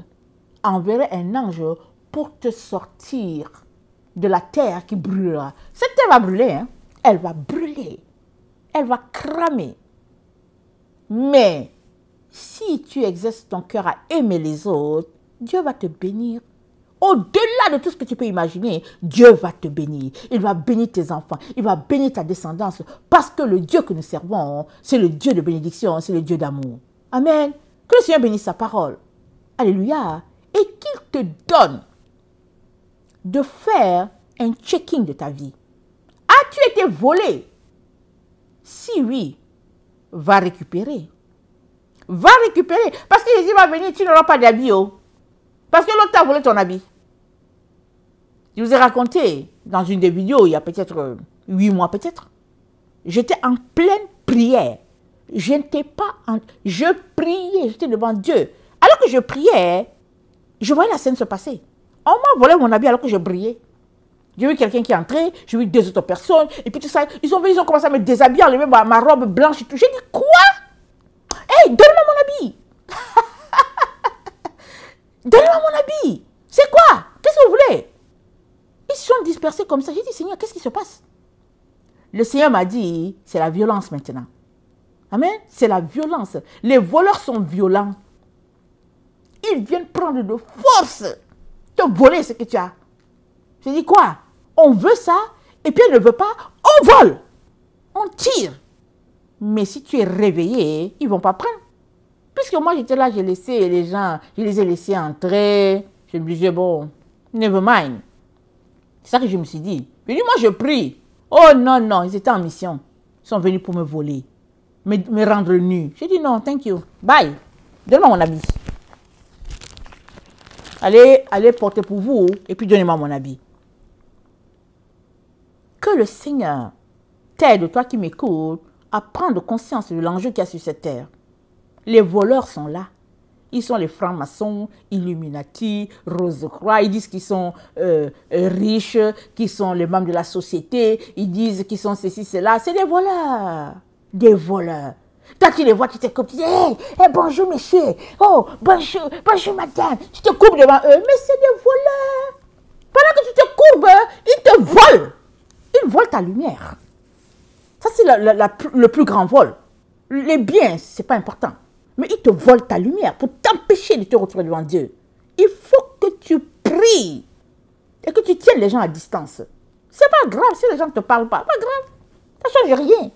enverrait un ange pour te sortir de la terre qui brûlera. Cette terre va brûler, hein? Elle va brûler. Elle va cramer. Mais, si tu exerces ton cœur à aimer les autres, Dieu va te bénir. Au-delà de tout ce que tu peux imaginer, Dieu va te bénir. Il va bénir tes enfants. Il va bénir ta descendance. Parce que le Dieu que nous servons, c'est le Dieu de bénédiction, c'est le Dieu d'amour. Amen. Que le Seigneur bénisse sa parole. Alléluia. Et qu'il te donne de faire un checking de ta vie. As-tu été volé? Si oui, va récupérer. Va récupérer. Parce que Jésus va venir, tu n'auras pas d'habit. Oh. Parce que l'autre t'a volé ton habit. Je vous ai raconté dans une des vidéos, il y a peut-être 8 mois peut-être. J'étais en pleine prière. Je priais, j'étais devant Dieu. Alors que je priais, je voyais la scène se passer. On m'a volé mon habit alors que je brillais. J'ai vu quelqu'un qui est entré, j'ai vu 2 autres personnes, et puis tout ça, ils sont venus, ils ont commencé à me déshabiller, enlever ma robe blanche et tout. J'ai dit, quoi? Hey, donne-moi mon habit. Donnez-moi mon habit. C'est quoi? Qu'est-ce que vous voulez? Ils se sont dispersés comme ça. J'ai dit, Seigneur, qu'est-ce qui se passe? Le Seigneur m'a dit, c'est la violence maintenant. Amen. C'est la violence. Les voleurs sont violents. Ils viennent prendre de force, te voler ce que tu as. J'ai dit quoi? On veut ça, et puis elle ne veut pas, on vole. On tire. Mais si tu es réveillé, ils ne vont pas prendre. Puisque moi j'étais là, j'ai laissé les gens, je les ai laissés entrer. Je me disais, bon, never mind. C'est ça que je me suis dit. Je dis, moi je prie. Oh non, non, ils étaient en mission. Ils sont venus pour me voler, me rendre nu. J'ai dit non, thank you. Bye. Donne-moi mon habit. Allez porter pour vous et puis donnez-moi mon habit. Que le Seigneur t'aide, toi qui m'écoutes, à prendre conscience de l'enjeu qu'il y a sur cette terre. Les voleurs sont là. Ils sont les francs-maçons, Illuminati, Rose-Croix. Ils disent qu'ils sont riches, qu'ils sont les membres de la société. Ils disent qu'ils sont ceci, cela. C'est des voleurs. Des voleurs. Toi, tu les vois, tu te coupes. Tu dis, hey, bonjour, monsieur. Oh, bonjour madame. Tu te coupes devant eux. Mais c'est des voleurs. Pendant pendant que tu te courbes, ils te volent. Ils volent ta lumière. Ça, c'est le plus grand vol. Les biens, ce n'est pas important. Mais ils te volent ta lumière pour t'empêcher de te retrouver devant Dieu. Il faut que tu pries et que tu tiennes les gens à distance. C'est pas grave si les gens ne te parlent pas. Pas grave. Ça ne change rien.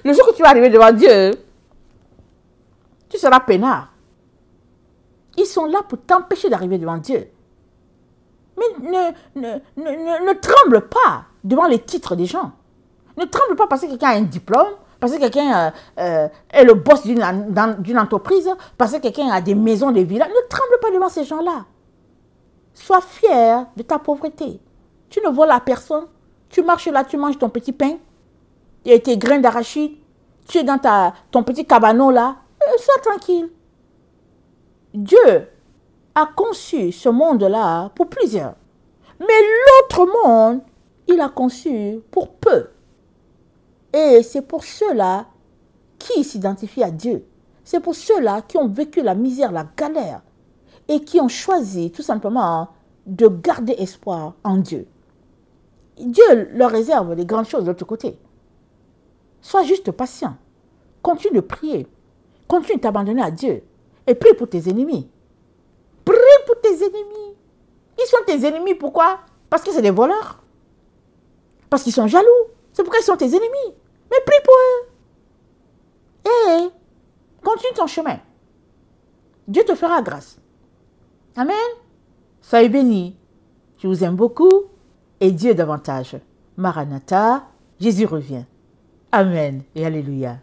Le jour que tu vas arriver devant Dieu, tu seras peinard. Ils sont là pour t'empêcher d'arriver devant Dieu. Mais ne tremble pas devant les titres des gens. Ne tremble pas parce que quelqu'un a un diplôme, parce que quelqu'un est le boss d'une entreprise, parce que quelqu'un a des maisons, des villas. Ne tremble pas devant ces gens-là. Sois fier de ta pauvreté. Tu ne voles à personne. Tu marches là, tu manges ton petit pain et tes grains d'arachide. Tu es dans ton petit cabanon là. Sois tranquille. Dieu a conçu ce monde-là pour plusieurs. Mais l'autre monde, il a conçu pour peu. Et c'est pour ceux-là qui s'identifient à Dieu. C'est pour ceux-là qui ont vécu la misère, la galère et qui ont choisi tout simplement de garder espoir en Dieu. Dieu leur réserve des grandes choses de l'autre côté. Sois juste patient. Continue de prier. Continue de t'abandonner à Dieu. Et prie pour tes ennemis. Prie pour tes ennemis. Ils sont tes ennemis, pourquoi? Parce que c'est des voleurs. Parce qu'ils sont jaloux. C'est pourquoi ils sont tes ennemis. Mais prie pour eux. Et continue ton chemin. Dieu te fera grâce. Amen. Soyez bénis. Je vous aime beaucoup. Et Dieu davantage. Maranatha, Jésus revient. Amen et alléluia.